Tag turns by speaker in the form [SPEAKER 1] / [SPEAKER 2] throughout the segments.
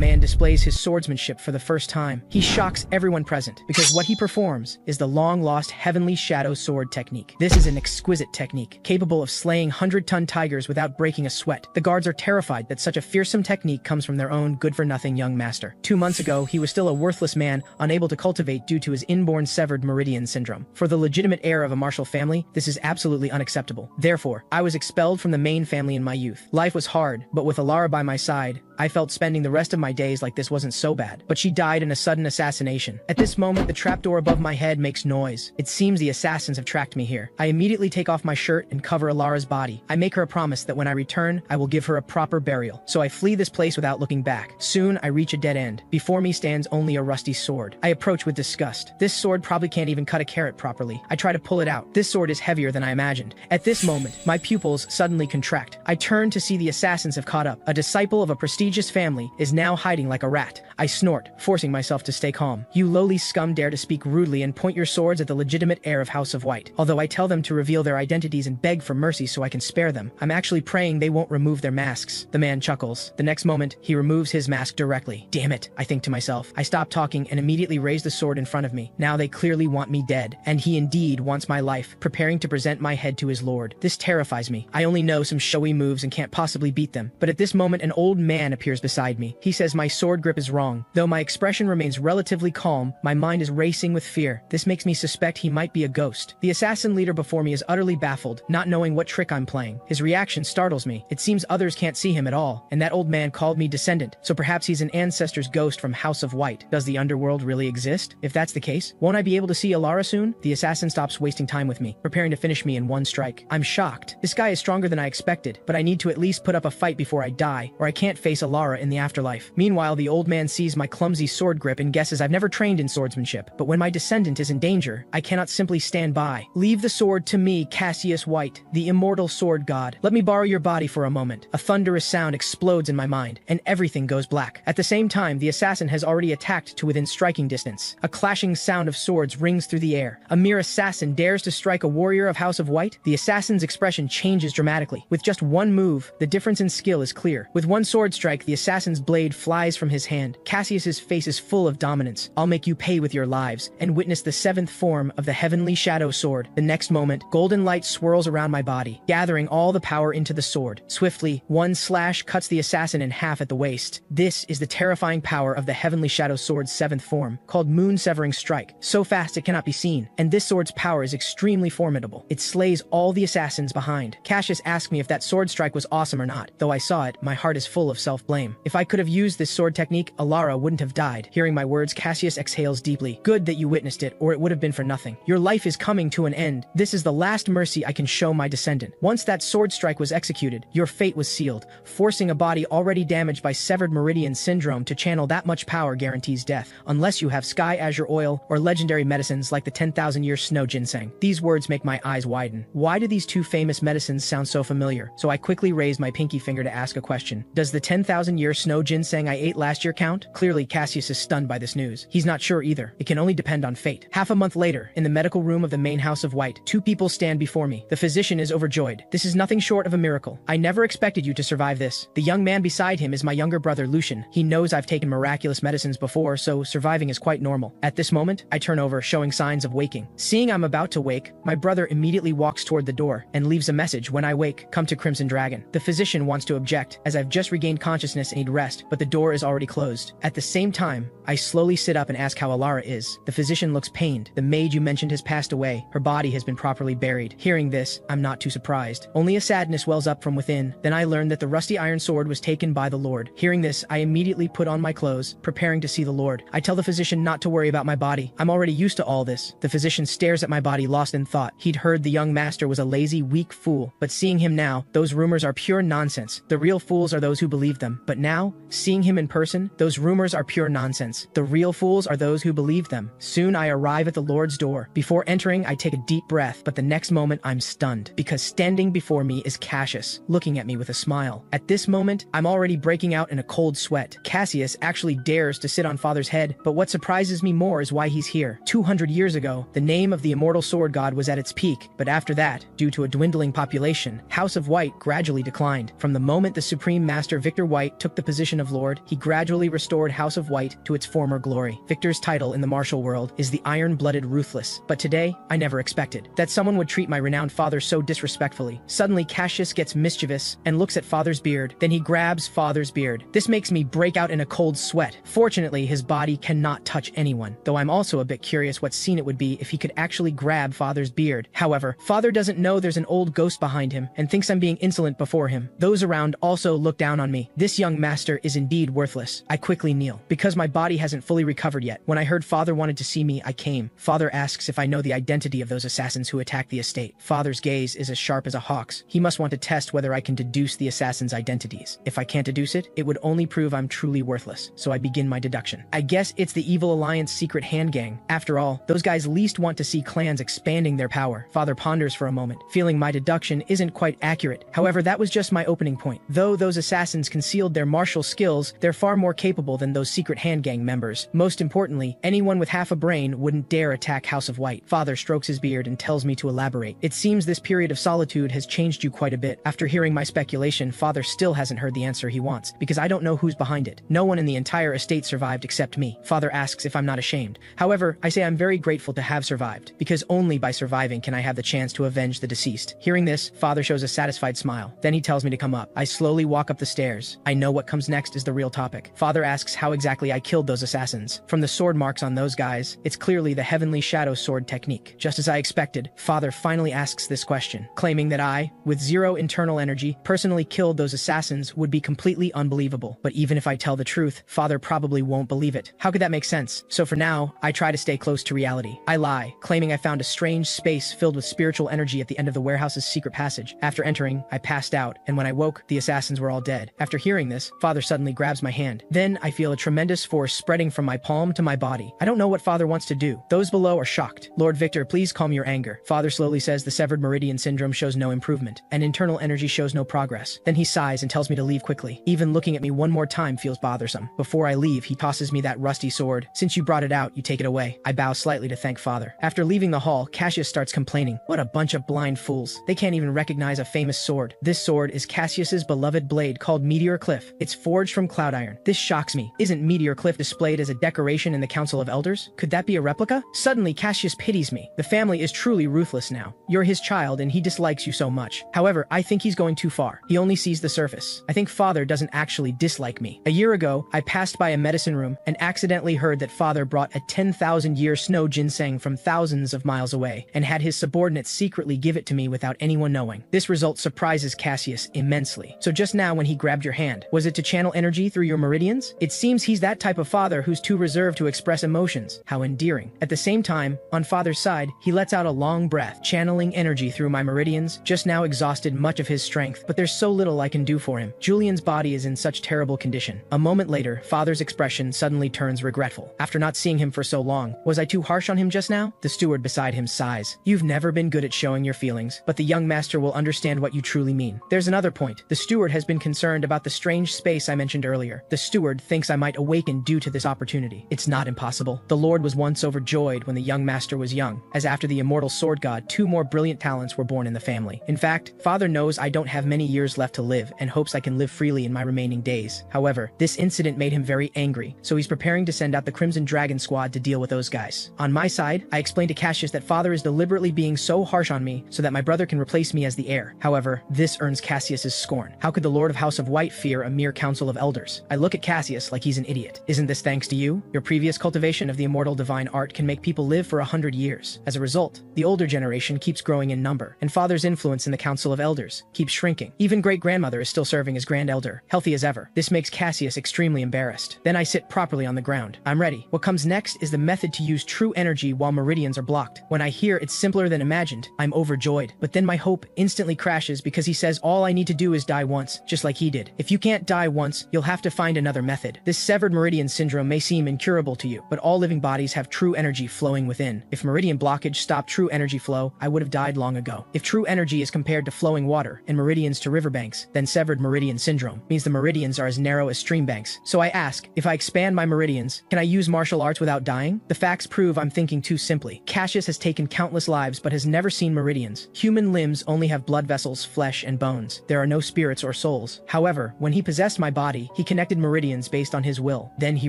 [SPEAKER 1] man displays his swordsmanship for the first time. He shocks everyone present, because what he performs is the long-lost Heavenly Shadow Sword technique. This is an exquisite technique, capable of slaying 100-ton tigers without breaking a sweat. The guards are terrified that such a fearsome technique comes from their own good-for-nothing young master. 2 months ago, he was still a worthless man, unable to cultivate due to his inborn severed meridian syndrome. For the legitimate heir of a martial family, this is absolutely unacceptable. Therefore, I was expelled from the main family in my youth. Life was hard, but with Alara by my side, I felt spending the rest of my days like this wasn't so bad. But she died in a sudden assassination. At this moment, the trapdoor above my head makes noise. It seems the assassins have tracked me here. I immediately take off my shirt and cover Alara's body. I make her a promise that when I return, I will give her a proper burial. So I flee this place without looking back. Soon, I reach a dead end. Before me stands only a rusty sword. I approach with disgust. This sword probably can't even cut a carrot properly. I try to pull it out. This sword is heavier than I imagined. At this moment, my pupils suddenly contract. I turn to see the assassins have caught up. A disciple of a prestigious family is now hiding like a rat. I snort, forcing myself to stay calm. You lowly scum dare to speak rudely and point your swords at the legitimate heir of House of White. Although I tell them to reveal their identities and beg for mercy so I can spare them, I'm actually praying they won't remove their masks. The man chuckles. The next moment, he removes his mask directly. Damn it, I think to myself. I stop talking and immediately raise the sword in front of me. Now they clearly want me dead, and he indeed wants my life, preparing to present my head to his lord. This terrifies me. I only know some showy moves and can't possibly beat them. But at this moment, an old man appears beside me. He says my sword grip is wrong. Though my expression remains relatively calm, my mind is racing with fear. This makes me suspect he might be a ghost. The assassin leader before me is utterly baffled, not knowing what trick I'm playing. His reaction startles me. It seems others can't see him at all, and that old man called me descendant, so perhaps he's an ancestor's ghost from House of White. Does the underworld really exist? If that's the case, won't I be able to see Alara soon? The assassin stops wasting time with me, preparing to finish me in one strike. I'm shocked. This guy is stronger than I expected, but I need to at least put up a fight before I die, or I can't face Alara in the afterlife. Meanwhile, the old man sees my clumsy sword grip and guesses I've never trained in swordsmanship. But when my descendant is in danger, I cannot simply stand by. Leave the sword to me, Cassius White, the immortal sword god. Let me borrow your body for a moment. A thunderous sound explodes in my mind, and everything goes black. At the same time, the assassin has already attacked to within striking distance. A clashing sound of swords rings through the air. A mere assassin dares to strike a warrior of House of White? The assassin's expression changes dramatically. With just one move, the difference in skill is clear. With one sword strike, the assassin's blade flies from his hand. Cassius's face is full of dominance. I'll make you pay with your lives, and witness the 7th form of the Heavenly Shadow Sword. The next moment, golden light swirls around my body, gathering all the power into the sword. Swiftly, one slash cuts the assassin in half at the waist. This is the terrifying power of the Heavenly Shadow Sword's 7th form, called Moon Severing Strike. So fast it cannot be seen, and this sword's power is extremely formidable. It slays all the assassins behind. Cassius asked me if that sword strike was awesome or not. Though I saw it, my heart is full of self-blame. If I could have used this sword technique, Alara wouldn't have died. Hearing my words, Cassius exhales deeply. Good that you witnessed it, or it would have been for nothing. Your life is coming to an end. This is the last mercy I can show my descendant. Once that sword strike was executed, your fate was sealed. Forcing a body already damaged by severed meridian syndrome to channel that much power guarantees death, unless you have sky azure oil or legendary medicines like the 10,000-year snow ginseng. These words make my eyes widen. Why do these two famous medicines sound so familiar? So I quickly raise my pinky finger to ask a question. Does the 10,000-year snow ginseng I ate last year count? Clearly, Cassius is stunned by this news. He's not sure either. It can only depend on fate. Half a month later, in the medical room of the main House of White, two people stand before me. The physician is overjoyed. This is nothing short of a miracle. I never expected you to survive this. The young man beside him is my younger brother Lucian. He knows I've taken miraculous medicines before, so surviving is quite normal. At this moment, I turn over, showing signs of waking. Seeing I'm about to wake, my brother immediately walks toward the door and leaves a message. When I wake, come to Crimson Dragon. The physician wants to object, as I've just regained consciousness and need rest, but the door is already closed. At the same time, I slowly sit up and ask how Alara is. The physician looks pained. The maid you mentioned has passed away. Her body has been properly buried. Hearing this, I'm not too surprised. Only a sadness wells up from within. Then I learn that the rusty iron sword was taken by the Lord. Hearing this, I immediately put on my clothes, preparing to see the Lord. I tell the physician not to worry about my body. I'm already used to all this. The physician stares at my body, lost in thought. He'd heard the young master was a lazy, weak fool, but seeing him now, those rumors are pure nonsense. The real fools are those who believe them. But now, seeing him in person, those rumors are pure nonsense. The real fools are those who believe them. Soon I arrive at the Lord's door. Before entering, I take a deep breath, but the next moment I'm stunned, because standing before me is Cassius, looking at me with a smile. At this moment, I'm already breaking out in a cold sweat. Cassius actually dares to sit on Father's head, but what surprises me more is why he's here. 200 years ago, the name of the immortal sword god was at its peak, but after that, due to a dwindling population, House of White gradually declined. From the moment the Supreme Master Victor White White took the position of Lord, he gradually restored House of White to its former glory. Victor's title in the martial world is the Iron-Blooded Ruthless. But today, I never expected that someone would treat my renowned father so disrespectfully. Suddenly, Cassius gets mischievous and looks at father's beard. Then he grabs father's beard. This makes me break out in a cold sweat. Fortunately, his body cannot touch anyone, though I'm also a bit curious what scene it would be if he could actually grab father's beard. However, father doesn't know there's an old ghost behind him and thinks I'm being insolent before him. Those around also look down on me. This young master is indeed worthless. I quickly kneel, because my body hasn't fully recovered yet. When I heard father wanted to see me, I came. Father asks if I know the identity of those assassins who attacked the estate. Father's gaze is as sharp as a hawk's. He must want to test whether I can deduce the assassins' identities. If I can't deduce it, it would only prove I'm truly worthless. So I begin my deduction. I guess it's the Evil Alliance secret hand gang. After all, those guys least want to see clans expanding their power. Father ponders for a moment, feeling my deduction isn't quite accurate. However, that was just my opening point. Though those assassins concealed their martial skills, they're far more capable than those secret hand gang members. Most importantly, anyone with half a brain wouldn't dare attack House of White. Father strokes his beard and tells me to elaborate. It seems this period of solitude has changed you quite a bit. After hearing my speculation, father still hasn't heard the answer he wants, because I don't know who's behind it. No one in the entire estate survived except me. Father asks if I'm not ashamed. However, I say I'm very grateful to have survived, because only by surviving can I have the chance to avenge the deceased. Hearing this, father shows a satisfied smile. Then he tells me to come up. I slowly walk up the stairs. I know what comes next is the real topic. Father asks how exactly I killed those assassins. From the sword marks on those guys, it's clearly the Heavenly Shadow Sword technique. Just as I expected, father finally asks this question, claiming that I, with zero internal energy, personally killed those assassins would be completely unbelievable. But even if I tell the truth, father probably won't believe it. How could that make sense? So for now, I try to stay close to reality. I lie, claiming I found a strange space filled with spiritual energy at the end of the warehouse's secret passage. After entering, I passed out, and when I woke, the assassins were all dead. After hearing this, father suddenly grabs my hand. Then I feel a tremendous force spreading from my palm to my body. I don't know what father wants to do. Those below are shocked. Lord Victor, please calm your anger. Father slowly says the severed meridian syndrome shows no improvement, and internal energy shows no progress. Then he sighs and tells me to leave quickly. Even looking at me one more time feels bothersome. Before I leave, he tosses me that rusty sword. Since you brought it out, you take it away. I bow slightly to thank father. After leaving the hall, Cassius starts complaining. What a bunch of blind fools. They can't even recognize a famous sword. This sword is Cassius's beloved blade called Meteor Cliff. It's forged from cloud iron. This shocks me. Isn't Meteor Cliff displayed as a decoration in the Council of Elders? Could that be a replica? Suddenly, Cassius pities me. The family is truly ruthless now. You're his child and he dislikes you so much. However, I think he's going too far. He only sees the surface. I think father doesn't actually dislike me. A year ago, I passed by a medicine room and accidentally heard that father brought a 10,000-year snow ginseng from thousands of miles away and had his subordinates secretly give it to me without anyone knowing. This result surprises Cassius immensely. So just now when he grabbed your hand, was it to channel energy through your meridians? It seems he's that type of father who's too reserved to express emotions. How endearing. At the same time, on father's side, he lets out a long breath, channeling energy through my meridians, just now exhausted much of his strength, but there's so little I can do for him. Julian's body is in such terrible condition. A moment later, father's expression suddenly turns regretful. After not seeing him for so long, was I too harsh on him just now? The steward beside him sighs. You've never been good at showing your feelings, but the young master will understand what you truly mean. There's another point. The steward has been concerned about the strange space I mentioned earlier. The steward thinks I might awaken due to this opportunity. It's not impossible. The Lord was once overjoyed when the young master was young, as after the immortal sword god, 2 more brilliant talents were born in the family. In fact, father knows I don't have many years left to live and hopes I can live freely in my remaining days. However, this incident made him very angry, so he's preparing to send out the Crimson Dragon squad to deal with those guys. On my side, I explained to Cassius that father is deliberately being so harsh on me so that my brother can replace me as the heir. However, this earns Cassius's scorn. How could the Lord of House of White fear a mere council of elders? I look at Cassius like he's an idiot. Isn't this thanks to you? Your previous cultivation of the immortal divine art can make people live for 100 years. As a result, the older generation keeps growing in number, and father's influence in the council of elders keeps shrinking. Even great-grandmother is still serving as grand elder, healthy as ever. This makes Cassius extremely embarrassed. Then I sit properly on the ground. I'm ready. What comes next is the method to use true energy while meridians are blocked. When I hear it's simpler than imagined, I'm overjoyed. But then my hope instantly crashes because he says all I need to do is die once, just like he did. If you can't die once, you'll have to find another method. This severed meridian syndrome may seem incurable to you, but all living bodies have true energy flowing within. If meridian blockage stopped true energy flow, I would have died long ago. If true energy is compared to flowing water and meridians to riverbanks, then severed meridian syndrome means the meridians are as narrow as stream banks. So I ask, if I expand my meridians, can I use martial arts without dying? The facts prove I'm thinking too simply. Cassius has taken countless lives but has never seen meridians. Human limbs only have blood vessels, flesh, and bones. There are no spirits or souls. However, When he possessed my body, he connected meridians based on his will. Then he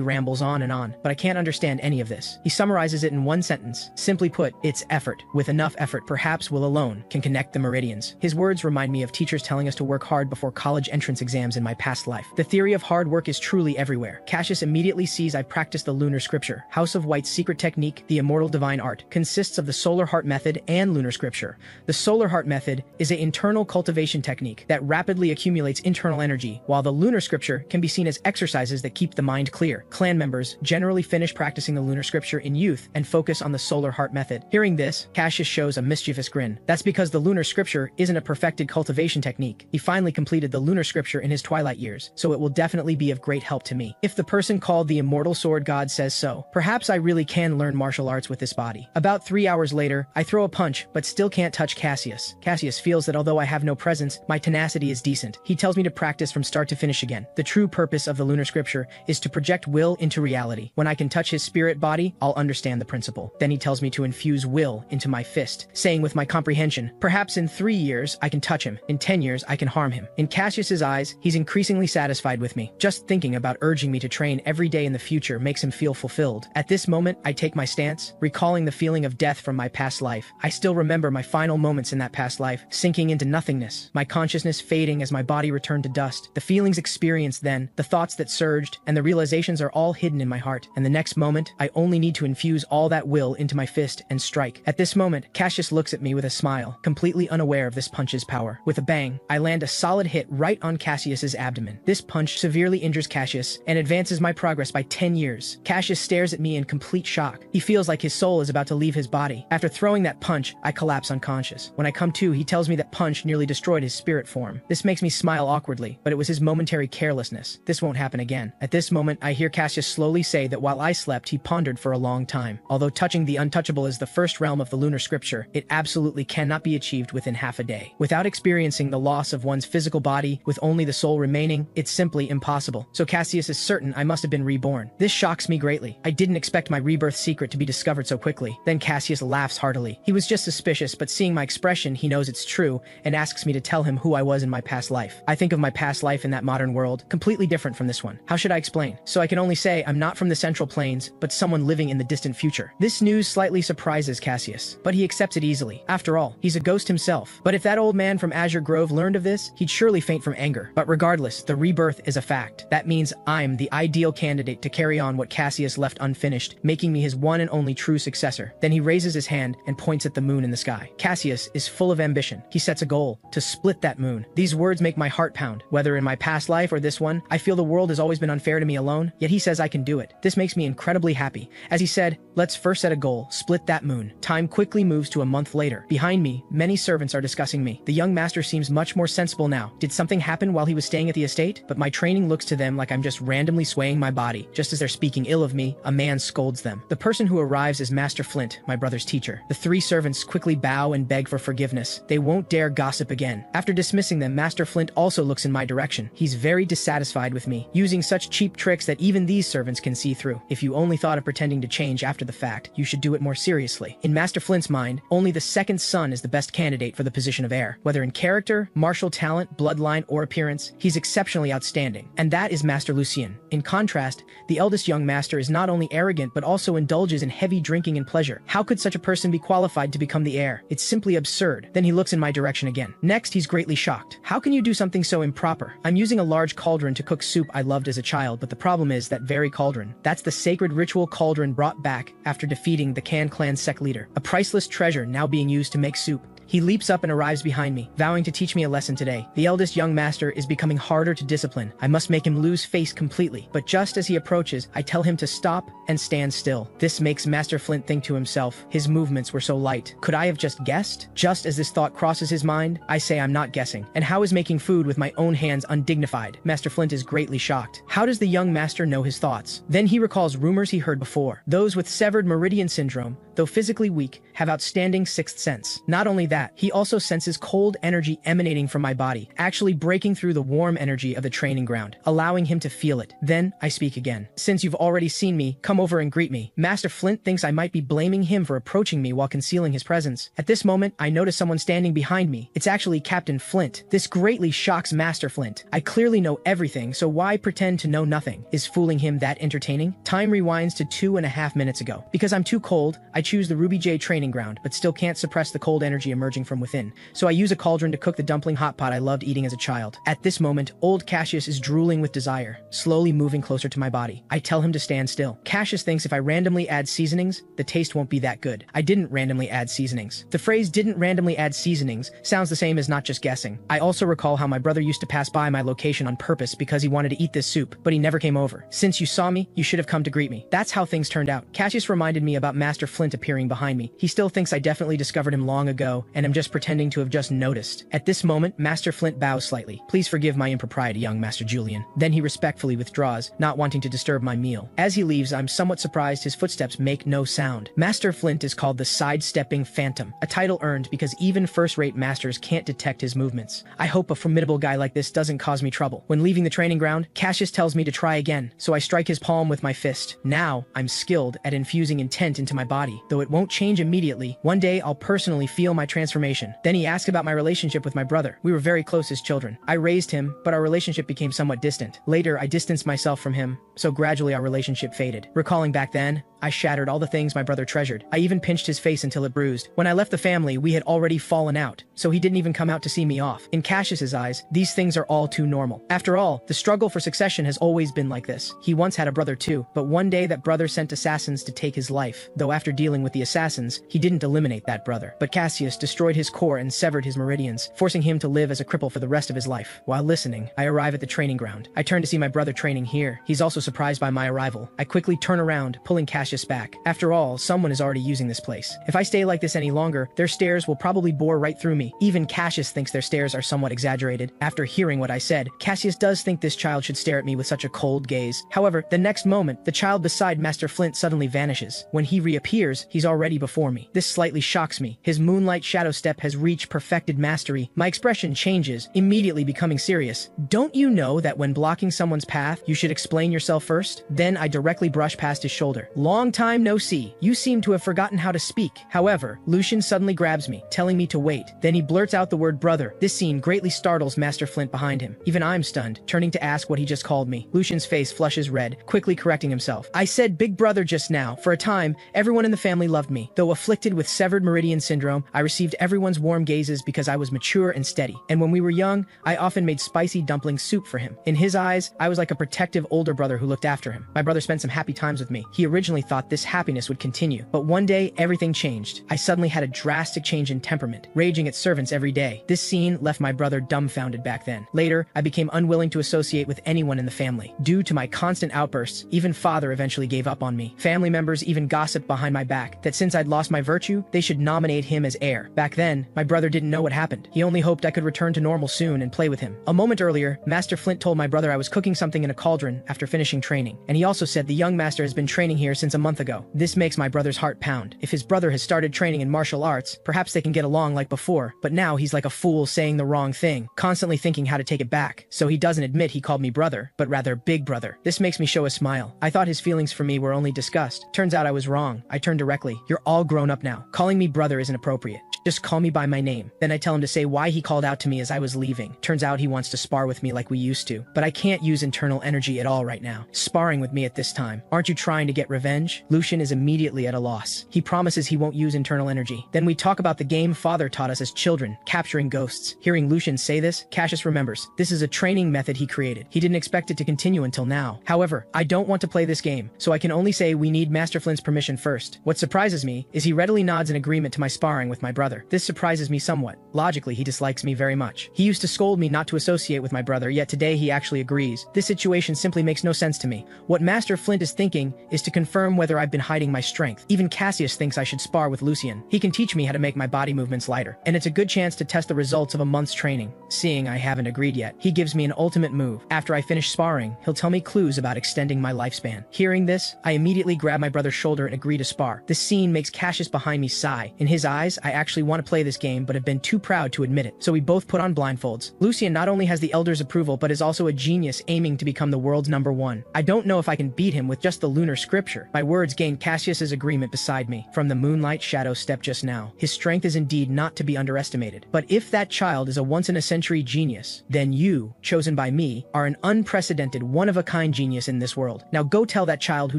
[SPEAKER 1] rambles on and on, but I can't understand any of this. He summarizes it in one sentence. Simply put, it's effort. With enough effort, perhaps will alone can connect the meridians. His words remind me of teachers telling us to work hard before college entrance exams in my past life. The theory of hard work is truly everywhere. Cassius immediately sees I practice the lunar scripture. House of White's secret technique, the immortal divine art, consists of the solar heart method and lunar scripture. The solar heart method is an internal cultivation technique that rapidly accumulates internal energy, while the lunar scripture can be seen as exercises that keep the mind clear. Clan members generally finish practicing the lunar scripture in youth and focus on the solar heart method. Hearing this, Cassius shows a mischievous grin. That's because the lunar scripture isn't a perfected cultivation technique. He finally completed the lunar scripture in his twilight years, so it will definitely be of great help to me. If the person called the immortal sword god says so, perhaps I really can learn martial arts with this body. About 3 hours later, I throw a punch, but still can't touch Cassius. Cassius feels that although I have no presence, my tenacity is decent. He tells me to practice from start to finish again. The true purpose of the lunar scripture is to project will into reality. When I can touch his spirit body, I'll understand the principle. Then he tells me to infuse will into my fist, saying with my comprehension, perhaps in 3 years I can touch him, in 10 years I can harm him. In Cassius's eyes, he's increasingly satisfied with me. Just thinking about urging me to train every day in the future makes him feel fulfilled. At this moment, I take my stance, recalling the feeling of death from my past life. I still remember my final moments in that past life, sinking into nothingness, my consciousness fading as my body returned to dust. The feelings experienced then, the thoughts that surged, and the realizations are all hidden in my heart. And the next moment, I only need to infuse all that will into my fist and strike. At this moment, Cassius looks at me with a smile, completely unaware of this punch's power. With a bang, I land a solid hit right on Cassius's abdomen. This punch severely injures Cassius and advances my progress by 10 years. Cassius stares at me in complete shock. He feels like his soul is about to leave his body. After throwing that punch, I collapse unconscious. When I come to, he tells me that punch nearly destroyed his spirit form. This makes me smile awkwardly, but it was his momentary carelessness. This won't happen again. At this moment, I hear Cassius slowly say that while I slept, he pondered for a long time. Although touching the untouchable is the first realm of the lunar scripture, it absolutely cannot be achieved within half a day. Without experiencing the loss of one's physical body, with only the soul remaining, it's simply impossible. So Cassius is certain I must have been reborn. This shocks me greatly. I didn't expect my rebirth secret to be discovered so quickly. Then Cassius laughs heartily. He was just suspicious, but seeing my expression, he knows it's true and asks me to tell him who I was in my past life. I think of my past life in that modern world, completely different from this one. How should I explain? So I can only say I'm not from the Central Plains, but someone living in the distant future. This news slightly surprises Cassius, but he accepts it easily. After all, he's a ghost himself. But if that old man from Azure Grove learned of this, he'd surely faint from anger. But regardless, the rebirth is a fact. That means I'm the ideal candidate to carry on what Cassius left unfinished, making me his one and only true successor. Then he raises his hand and points at the moon in the sky. Cassius is full of ambition. He sets a goal to split that moon. These words make my heart pound. Whether in my past life or this one, I feel the world has always been unfair to me alone, yet he says I can do it. This makes me incredibly happy. As he said, let's first set a goal, split that moon. Time quickly moves to a month later. Behind me, many servants are discussing me. The young master seems much more sensible now. Did something happen while he was staying at the estate? But my training looks to them like I'm just randomly swaying my body. Just as they're speaking ill of me, a man scolds them. The person who arrives is Master Flint, my brother's teacher. The 3 servants quickly bow and beg for forgiveness. They won't dare gossip again. After dismissing them, Master Flint also looks in my direction. He's very dissatisfied with me, using such cheap tricks that even these servants can see through. If you only thought of pretending to change after the fact, you should do it more seriously. In Master Flint's mind, only the second son is the best candidate for the position of heir. Whether in character, martial talent, bloodline, or appearance, he's exceptionally outstanding. And that is Master Lucien. In contrast, the eldest young master is not only arrogant but also indulges in heavy drinking and pleasure. How could such a person be qualified to become the heir? It's simply absurd. Then he looks in my direction again. Next, he's greatly shocked. How can you do something so improper? I'm using a large cauldron to cook soup I loved as a child, but the problem is that very cauldron. That's the sacred ritual cauldron brought back after defeating the Can Clan sect leader. A priceless treasure now being used to make soup. He leaps up and arrives behind me, vowing to teach me a lesson today. The eldest young master is becoming harder to discipline. I must make him lose face completely. But just as he approaches, I tell him to stop and stand still. This makes Master Flint think to himself, his movements were so light. Could I have just guessed? Just as this thought crosses his mind, I say I'm not guessing. And how is making food with my own hands undignified? Master Flint is greatly shocked. How does the young master know his thoughts? Then he recalls rumors he heard before. Those with severed meridian syndrome though physically weak, have outstanding sixth sense. Not only that, he also senses cold energy emanating from my body, actually breaking through the warm energy of the training ground, allowing him to feel it. Then, I speak again. Since you've already seen me, come over and greet me. Master Flint thinks I might be blaming him for approaching me while concealing his presence. At this moment, I notice someone standing behind me. It's actually Captain Flint. This greatly shocks Master Flint. I clearly know everything, so why pretend to know nothing? Is fooling him that entertaining? Time rewinds to 2.5 minutes ago. Because I'm too cold, I choose the Ruby J training ground, but still can't suppress the cold energy emerging from within. So I use a cauldron to cook the dumpling hot pot I loved eating as a child. At this moment, old Cassius is drooling with desire, slowly moving closer to my body. I tell him to stand still. Cassius thinks if I randomly add seasonings, the taste won't be that good. I didn't randomly add seasonings. The phrase "didn't randomly add seasonings" sounds the same as not just guessing. I also recall how my brother used to pass by my location on purpose because he wanted to eat this soup, but he never came over. Since you saw me, you should have come to greet me. That's how things turned out. Cassius reminded me about Master Flint appearing behind me. He still thinks I definitely discovered him long ago, and I'm just pretending to have just noticed. At this moment, Master Flint bows slightly. Please forgive my impropriety, young Master Julian. Then he respectfully withdraws, not wanting to disturb my meal. As he leaves, I'm somewhat surprised his footsteps make no sound. Master Flint is called the Sidestepping Phantom, a title earned because even first-rate masters can't detect his movements. I hope a formidable guy like this doesn't cause me trouble. When leaving the training ground, Cassius tells me to try again, so I strike his palm with my fist. Now, I'm skilled at infusing intent into my body. Though it won't change immediately, one day I'll personally feel my transformation. Then he asked about my relationship with my brother. We were very close as children. I raised him, but our relationship became somewhat distant. Later, I distanced myself from him, so gradually our relationship faded. Recalling back then, I shattered all the things my brother treasured. I even pinched his face until it bruised. When I left the family, we had already fallen out, so he didn't even come out to see me off. In Cassius's eyes, these things are all too normal. After all, the struggle for succession has always been like this. He once had a brother too, but one day that brother sent assassins to take his life. Though after dealing with the assassins, he didn't eliminate that brother. But Cassius destroyed his core and severed his meridians, forcing him to live as a cripple for the rest of his life. While listening, I arrive at the training ground. I turn to see my brother training here. He's also surprised by my arrival. I quickly turn around, pulling Cassius back. After all, someone is already using this place. If I stay like this any longer, their stares will probably bore right through me. Even Cassius thinks their stares are somewhat exaggerated. After hearing what I said, Cassius does think this child should stare at me with such a cold gaze. However, the next moment, the child beside Master Flint suddenly vanishes. When he reappears, he's already before me. This slightly shocks me. His moonlight shadow step has reached perfected mastery. My expression changes, immediately becoming serious. Don't you know that when blocking someone's path, you should explain yourself first? Then I directly brush past his shoulder. Long time no see. You seem to have forgotten how to speak. However, Lucian suddenly grabs me, telling me to wait. Then he blurts out the word brother. This scene greatly startles Master Flint behind him. Even I'm stunned, turning to ask what he just called me. Lucian's face flushes red, quickly correcting himself. I said big brother just now. For a time, everyone in the family loved me. Though afflicted with severed meridian syndrome, I received everyone's warm gazes because I was mature and steady. And when we were young, I often made spicy dumpling soup for him. In his eyes, I was like a protective older brother who looked after him. My brother spent some happy times with me. He originally thought this happiness would continue, but one day everything changed. I suddenly had a drastic change in temperament, raging at servants every day. This scene left my brother dumbfounded back then. Later, I became unwilling to associate with anyone in the family. Due to my constant outbursts, even father eventually gave up on me. Family members even gossiped behind my back that since I'd lost my virtue, they should nominate him as heir. Back then, my brother didn't know what happened. He only hoped I could return to normal soon and play with him. A moment earlier, Master Flint told my brother I was cooking something in a cauldron after finishing training, and he also said the young master has been training here since a month ago. This makes my brother's heart pound. If his brother has started training in martial arts, perhaps they can get along like before, but now he's like a fool saying the wrong thing, constantly thinking how to take it back. So he doesn't admit he called me brother, but rather big brother. This makes me show a smile. I thought his feelings for me were only disgust. Turns out I was wrong. I turn directly. You're all grown up now. Calling me brother isn't appropriate. Just call me by my name. Then I tell him to say why he called out to me as I was leaving. Turns out he wants to spar with me like we used to, but I can't use internal energy at all right now. Sparring with me at this time. Aren't you trying to get revenge? Lucian is immediately at a loss. He promises he won't use internal energy. Then we talk about the game father taught us as children, capturing ghosts. Hearing Lucian say this, Cassius remembers. This is a training method he created. He didn't expect it to continue until now. However, I don't want to play this game, so I can only say we need Master Flint's permission first. What surprises me is he readily nods in agreement to my sparring with my brother. This surprises me somewhat. Logically, he dislikes me very much. He used to scold me not to associate with my brother, yet today he actually agrees. This situation simply makes no sense to me. What Master Flint is thinking is to confirm confirm whether I've been hiding my strength. Even Cassius thinks I should spar with Lucian. He can teach me how to make my body movements lighter, and it's a good chance to test the results of a month's training. Seeing I haven't agreed yet, he gives me an ultimate move. After I finish sparring, he'll tell me clues about extending my lifespan. Hearing this, I immediately grab my brother's shoulder and agree to spar. This scene makes Cassius behind me sigh. In his eyes, I actually want to play this game but have been too proud to admit it. So we both put on blindfolds. Lucian not only has the Elder's approval but is also a genius aiming to become the world's #1. I don't know if I can beat him with just the lunar scripture. My words gained Cassius's agreement beside me. From the moonlight shadow step just now, his strength is indeed not to be underestimated. But if that child is a once-in-a-century genius, then you, chosen by me, are an unprecedented, one-of-a-kind genius in this world. Now go tell that child who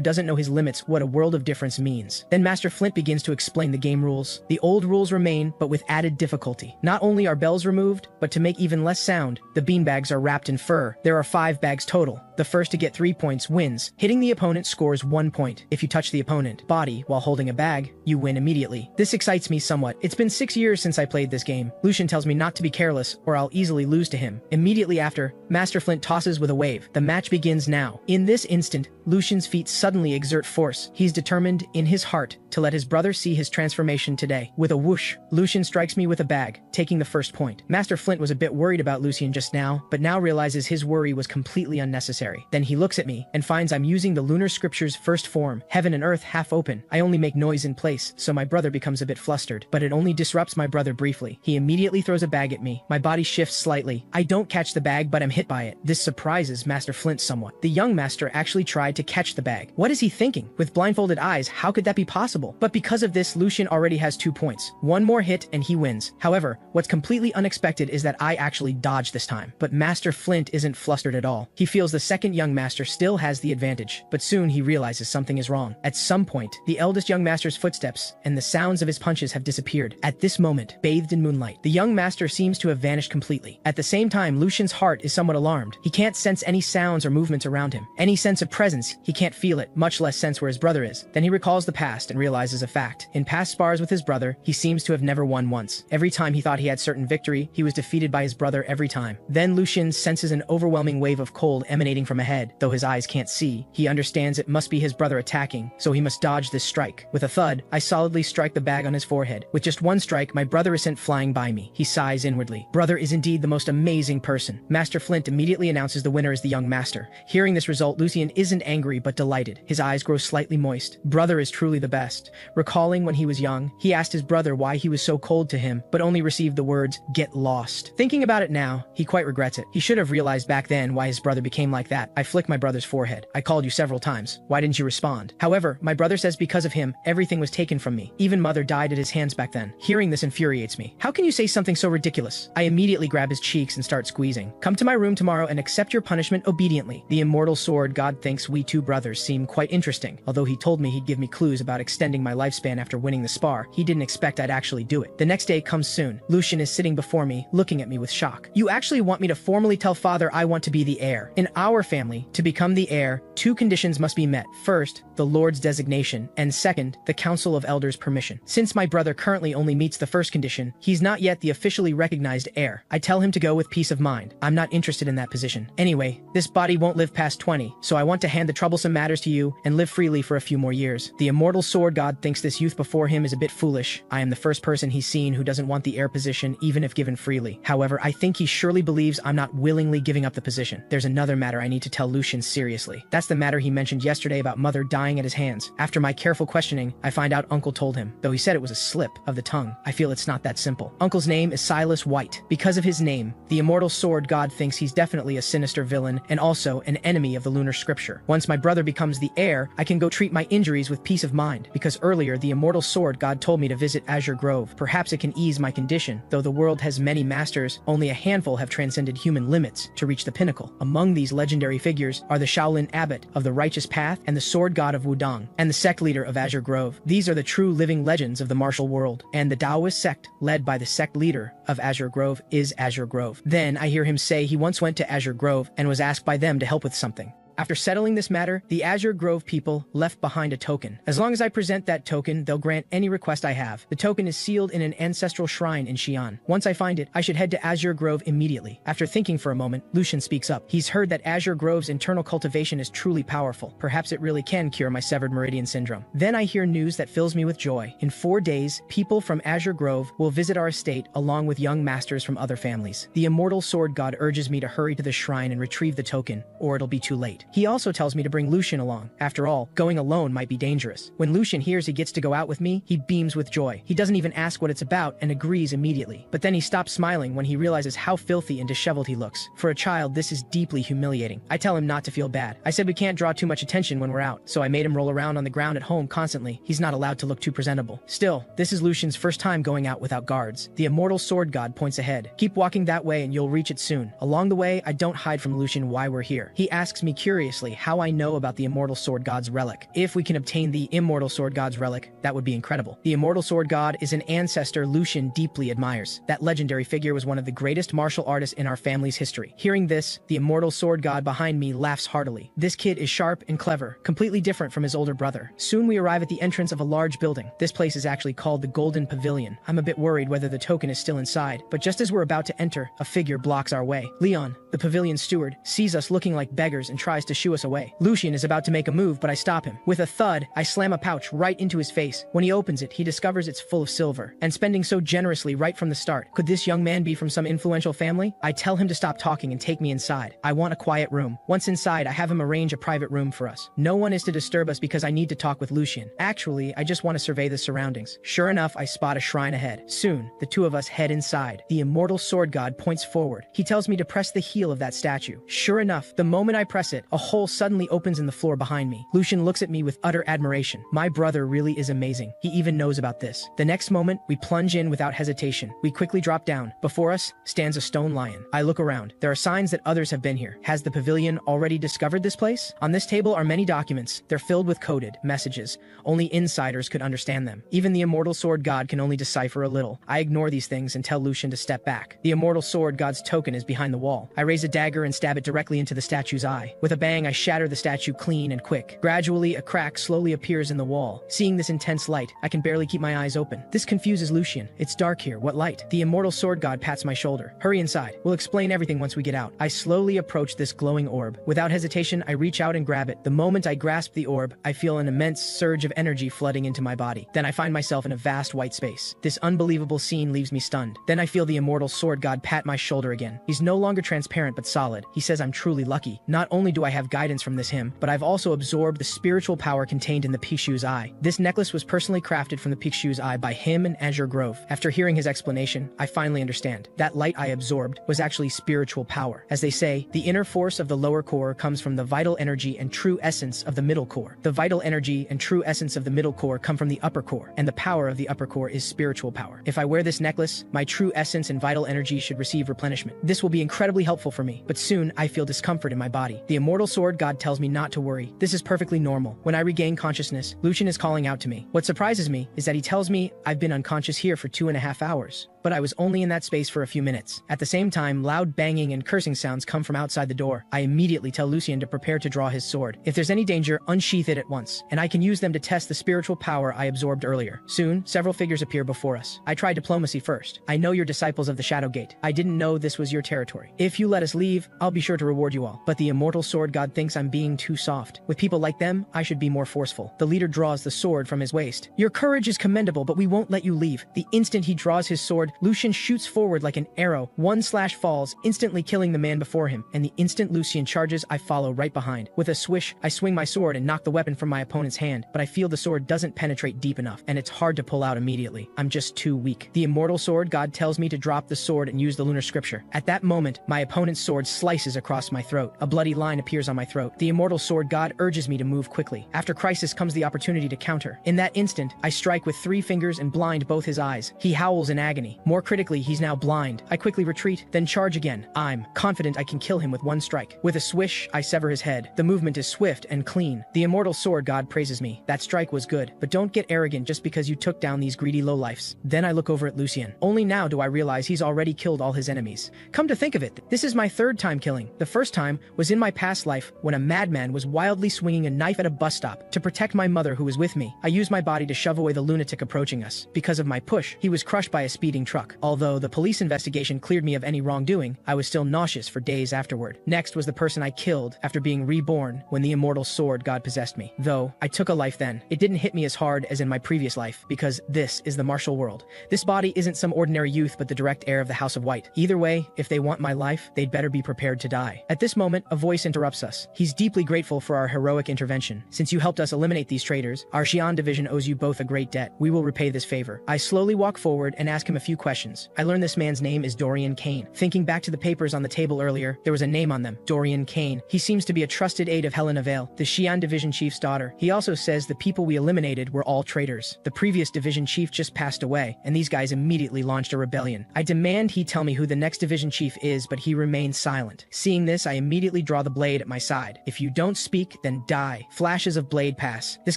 [SPEAKER 1] doesn't know his limits what a world of difference means. Then Master Flint begins to explain the game rules. The old rules remain, but with added difficulty. Not only are bells removed, but to make even less sound, the beanbags are wrapped in fur. There are 5 bags total. The first to get 3 points wins. Hitting the opponent scores 1 point. If you touch the opponent body while holding a bag, you win immediately. This excites me somewhat. It's been 6 years since I played this game. Lucian tells me not to be careless, or I'll easily lose to him. Immediately after, Master Flint tosses with a wave. The match begins now. In this instant, Lucian's feet suddenly exert force. He's determined, in his heart, to let his brother see his transformation today. With a whoosh, Lucian strikes me with a bag, taking the first point. Master Flint was a bit worried about Lucian just now, but now realizes his worry was completely unnecessary. Then he looks at me and finds I'm using the lunar scripture's first form, heaven and earth half open. I only make noise in place, so my brother becomes a bit flustered, but it only disrupts my brother briefly. He immediately throws a bag at me. My body shifts slightly. I don't catch the bag, but I'm hit by it. This surprises Master Flint somewhat. The young master actually tried to catch the bag. What is he thinking? With blindfolded eyes, how could that be possible? But because of this, Lucian already has 2 points. One more hit and he wins. However, what's completely unexpected is that I actually dodged this time. But Master Flint isn't flustered at all. He feels the second young master still has the advantage, but soon he realizes something is wrong. At some point, the eldest young master's footsteps and the sounds of his punches have disappeared. At this moment, bathed in moonlight, the young master seems to have vanished completely. At the same time, Lucian's heart is somewhat alarmed. He can't sense any sounds or movements around him. Any sense of presence, he can't feel it, much less sense where his brother is. Then he recalls the past and realizes a fact. In past spars with his brother, he seems to have never won once. Every time he thought he had certain victory, he was defeated by his brother every time. Then Lucian senses an overwhelming wave of cold emanating from ahead. Though his eyes can't see, he understands it must be his brother attacking, so he must dodge this strike. With a thud, I solidly strike the bag on his forehead. With just one strike, my brother is sent flying by me. He sighs inwardly. Brother is indeed the most amazing person. Master Flint immediately announces the winner is the young master. Hearing this result, Lucian isn't angry but delighted. His eyes grow slightly moist. Brother is truly the best. Recalling when he was young, he asked his brother why he was so cold to him, but only received the words, "Get lost." Thinking about it now, he quite regrets it. He should have realized back then why his brother became like that. I flick my brother's forehead. I called you several times. Why didn't you respond? However, my brother says because of him, everything was taken from me. Even mother died at his hands back then. Hearing this infuriates me. How can you say something so ridiculous? I immediately grab his cheeks and start squeezing. Come to my room tomorrow and accept your punishment obediently. The immortal sword god thinks we two brothers seem quite interesting. Although he told me he'd give me clues about extending my lifespan after winning the spar, he didn't expect I'd actually do it. The next day comes soon. Lucian is sitting before me, looking at me with shock. You actually want me to formally tell father I want to be the heir? In our family, to become the heir, 2 conditions must be met. First, the Lord's designation, and second, the Council of Elders' permission. Since my brother currently only meets the first condition, he's not yet the officially recognized heir. I tell him to go with peace of mind. I'm not interested in that position. Anyway, this body won't live past 20, so I want to hand the troublesome matters to you and live freely for a few more years. The immortal sword god thinks this youth before him is a bit foolish. I am the first person he's seen who doesn't want the heir position even if given freely. However, I think he surely believes I'm not willingly giving up the position. There's another matter I need to tell Lucian seriously. That's the matter he mentioned yesterday about mother dying at his hands. After my careful questioning, I find out Uncle told him, though he said it was a slip of the tongue. I feel it's not that simple. Uncle's name is Silas White. Because of his name, the immortal sword god thinks he's definitely a sinister villain and also an enemy of the lunar scripture. Once my brother becomes the heir, I can go treat my injuries with peace of mind, because earlier the immortal sword god told me to visit Azure Grove. Perhaps it can ease my condition. Though the world has many masters, only a handful have transcended human limits to reach the pinnacle. Among these legendary figures are the Shaolin Abbot of the Righteous Path and the Sword God of Wudong, and the sect leader of Azure Grove. These are the true living legends of the martial world, and the Taoist sect, led by the sect leader of Azure Grove, is Azure Grove. Then I hear him say he once went to Azure Grove and was asked by them to help with something. After settling this matter, the Azure Grove people left behind a token. As long as I present that token, they'll grant any request I have. The token is sealed in an ancestral shrine in Xi'an. Once I find it, I should head to Azure Grove immediately. After thinking for a moment, Lucian speaks up. He's heard that Azure Grove's internal cultivation is truly powerful. Perhaps it really can cure my severed meridian syndrome. Then I hear news that fills me with joy. In 4 days, people from Azure Grove will visit our estate along with young masters from other families. The immortal sword god urges me to hurry to the shrine and retrieve the token, or it'll be too late. He also tells me to bring Lucian along. After all, going alone might be dangerous. When Lucian hears he gets to go out with me, he beams with joy. He doesn't even ask what it's about and agrees immediately. But then he stops smiling when he realizes how filthy and disheveled he looks. For a child, this is deeply humiliating. I tell him not to feel bad. I said we can't draw too much attention when we're out, so I made him roll around on the ground at home constantly. He's not allowed to look too presentable. Still, this is Lucian's first time going out without guards. The immortal sword god points ahead. Keep walking that way and you'll reach it soon. Along the way, I don't hide from Lucian why we're here. He asks me curiously how I know about the immortal sword god's relic. If we can obtain the immortal sword god's relic, that would be incredible. The immortal sword god is an ancestor Lucian deeply admires. That legendary figure was one of the greatest martial artists in our family's history. Hearing this, the immortal sword god behind me laughs heartily. This kid is sharp and clever, completely different from his older brother. Soon we arrive at the entrance of a large building. This place is actually called the Golden Pavilion. I'm a bit worried whether the token is still inside, but just as we're about to enter, a figure blocks our way. Leon, the pavilion steward, sees us looking like beggars and tries to shoo us away. Lucian is about to make a move, but I stop him. With a thud, I slam a pouch right into his face. When he opens it, he discovers it's full of silver, and spending so generously right from the start. Could this young man be from some influential family? I tell him to stop talking and take me inside. I want a quiet room. Once inside, I have him arrange a private room for us. No one is to disturb us because I need to talk with Lucian. Actually, I just want to survey the surroundings. Sure enough, I spot a shrine ahead. Soon, the two of us head inside. The immortal sword god points forward. He tells me to press the heel of that statue. Sure enough, the moment I press it, a hole suddenly opens in the floor behind me. Lucian looks at me with utter admiration. My brother really is amazing. He even knows about this. The next moment, we plunge in without hesitation. We quickly drop down. Before us stands a stone lion. I look around. There are signs that others have been here. Has the pavilion already discovered this place? On this table are many documents. They're filled with coded messages. Only insiders could understand them. Even the immortal sword god can only decipher a little. I ignore these things and tell Lucian to step back. The immortal sword god's token is behind the wall. I raise a dagger and stab it directly into the statue's eye. With a bang, I shatter the statue clean and quick. Gradually, a crack slowly appears in the wall. Seeing this intense light, I can barely keep my eyes open. This confuses Lucian. It's dark here. What light? The immortal sword god pats my shoulder. Hurry inside. We'll explain everything once we get out. I slowly approach this glowing orb. Without hesitation, I reach out and grab it. The moment I grasp the orb, I feel an immense surge of energy flooding into my body. Then I find myself in a vast white space. This unbelievable scene leaves me stunned. Then I feel the immortal sword god pat my shoulder again. He's no longer transparent but solid. He says I'm truly lucky. Not only do I have guidance from this hymn, but I've also absorbed the spiritual power contained in the Pikshu's eye. This necklace was personally crafted from the Pikshu's eye by him and Azure Grove. After hearing his explanation, I finally understand. That light I absorbed was actually spiritual power. As they say, the inner force of the lower core comes from the vital energy and true essence of the middle core. The vital energy and true essence of the middle core come from the upper core, and the power of the upper core is spiritual power. If I wear this necklace, my true essence and vital energy should receive replenishment. This will be incredibly helpful for me, but soon I feel discomfort in my body. The immortal sword god tells me not to worry. This is perfectly normal. When I regain consciousness, Lucian is calling out to me. What surprises me is that he tells me I've been unconscious here for 2.5 hours. But I was only in that space for a few minutes. At the same time, loud banging and cursing sounds come from outside the door. I immediately tell Lucian to prepare to draw his sword. If there's any danger, unsheath it at once, and I can use them to test the spiritual power I absorbed earlier. Soon, several figures appear before us. I try diplomacy first. I know you're disciples of the Shadow Gate. I didn't know this was your territory. If you let us leave, I'll be sure to reward you all. But the immortal sword god thinks I'm being too soft. With people like them, I should be more forceful. The leader draws the sword from his waist. Your courage is commendable, but we won't let you leave. The instant he draws his sword, Lucian shoots forward like an arrow. One slash falls, instantly killing the man before him, and the instant Lucian charges, I follow right behind. With a swish, I swing my sword and knock the weapon from my opponent's hand, but I feel the sword doesn't penetrate deep enough, and it's hard to pull out immediately. I'm just too weak. The immortal sword god tells me to drop the sword and use the lunar scripture. At that moment, my opponent's sword slices across my throat. A bloody line appears on my throat. The immortal sword god urges me to move quickly. After crisis comes the opportunity to counter. In that instant, I strike with 3 fingers and blind both his eyes. He howls in agony. More critically, he's now blind. I quickly retreat, then charge again. I'm confident I can kill him with one strike. With a swish, I sever his head. The movement is swift and clean. The immortal sword god praises me. That strike was good, but don't get arrogant just because you took down these greedy lowlifes. Then I look over at Lucian. Only now do I realize he's already killed all his enemies. Come to think of it, this is my 3rd time killing. The first time was in my past past life when a madman was wildly swinging a knife at a bus stop to protect my mother who was with me. I used my body to shove away the lunatic approaching us. Because of my push, he was crushed by a speeding truck. Although the police investigation cleared me of any wrongdoing, I was still nauseous for days afterward. Next was the person I killed after being reborn when the immortal sword god possessed me. Though I took a life then, it didn't hit me as hard as in my previous life, because this is the martial world. This body isn't some ordinary youth but the direct heir of the House of White. Either way, if they want my life, they'd better be prepared to die. At this moment, a voice interrupts us. He's deeply grateful for our heroic intervention. Since you helped us eliminate these traitors, our Xi'an division owes you both a great debt. We will repay this favor. I slowly walk forward and ask him a few questions. I learn this man's name is Dorian Kane. Thinking back to the papers on the table earlier, there was a name on them, Dorian Kane. He seems to be a trusted aide of Helena Vale, the Xi'an division chief's daughter. He also says the people we eliminated were all traitors. The previous division chief just passed away, and these guys immediately launched a rebellion. I demand he tell me who the next division chief is, but he remains silent. Seeing this, I immediately draw the blade at my side. If you don't speak, then die. Flashes of blade pass. This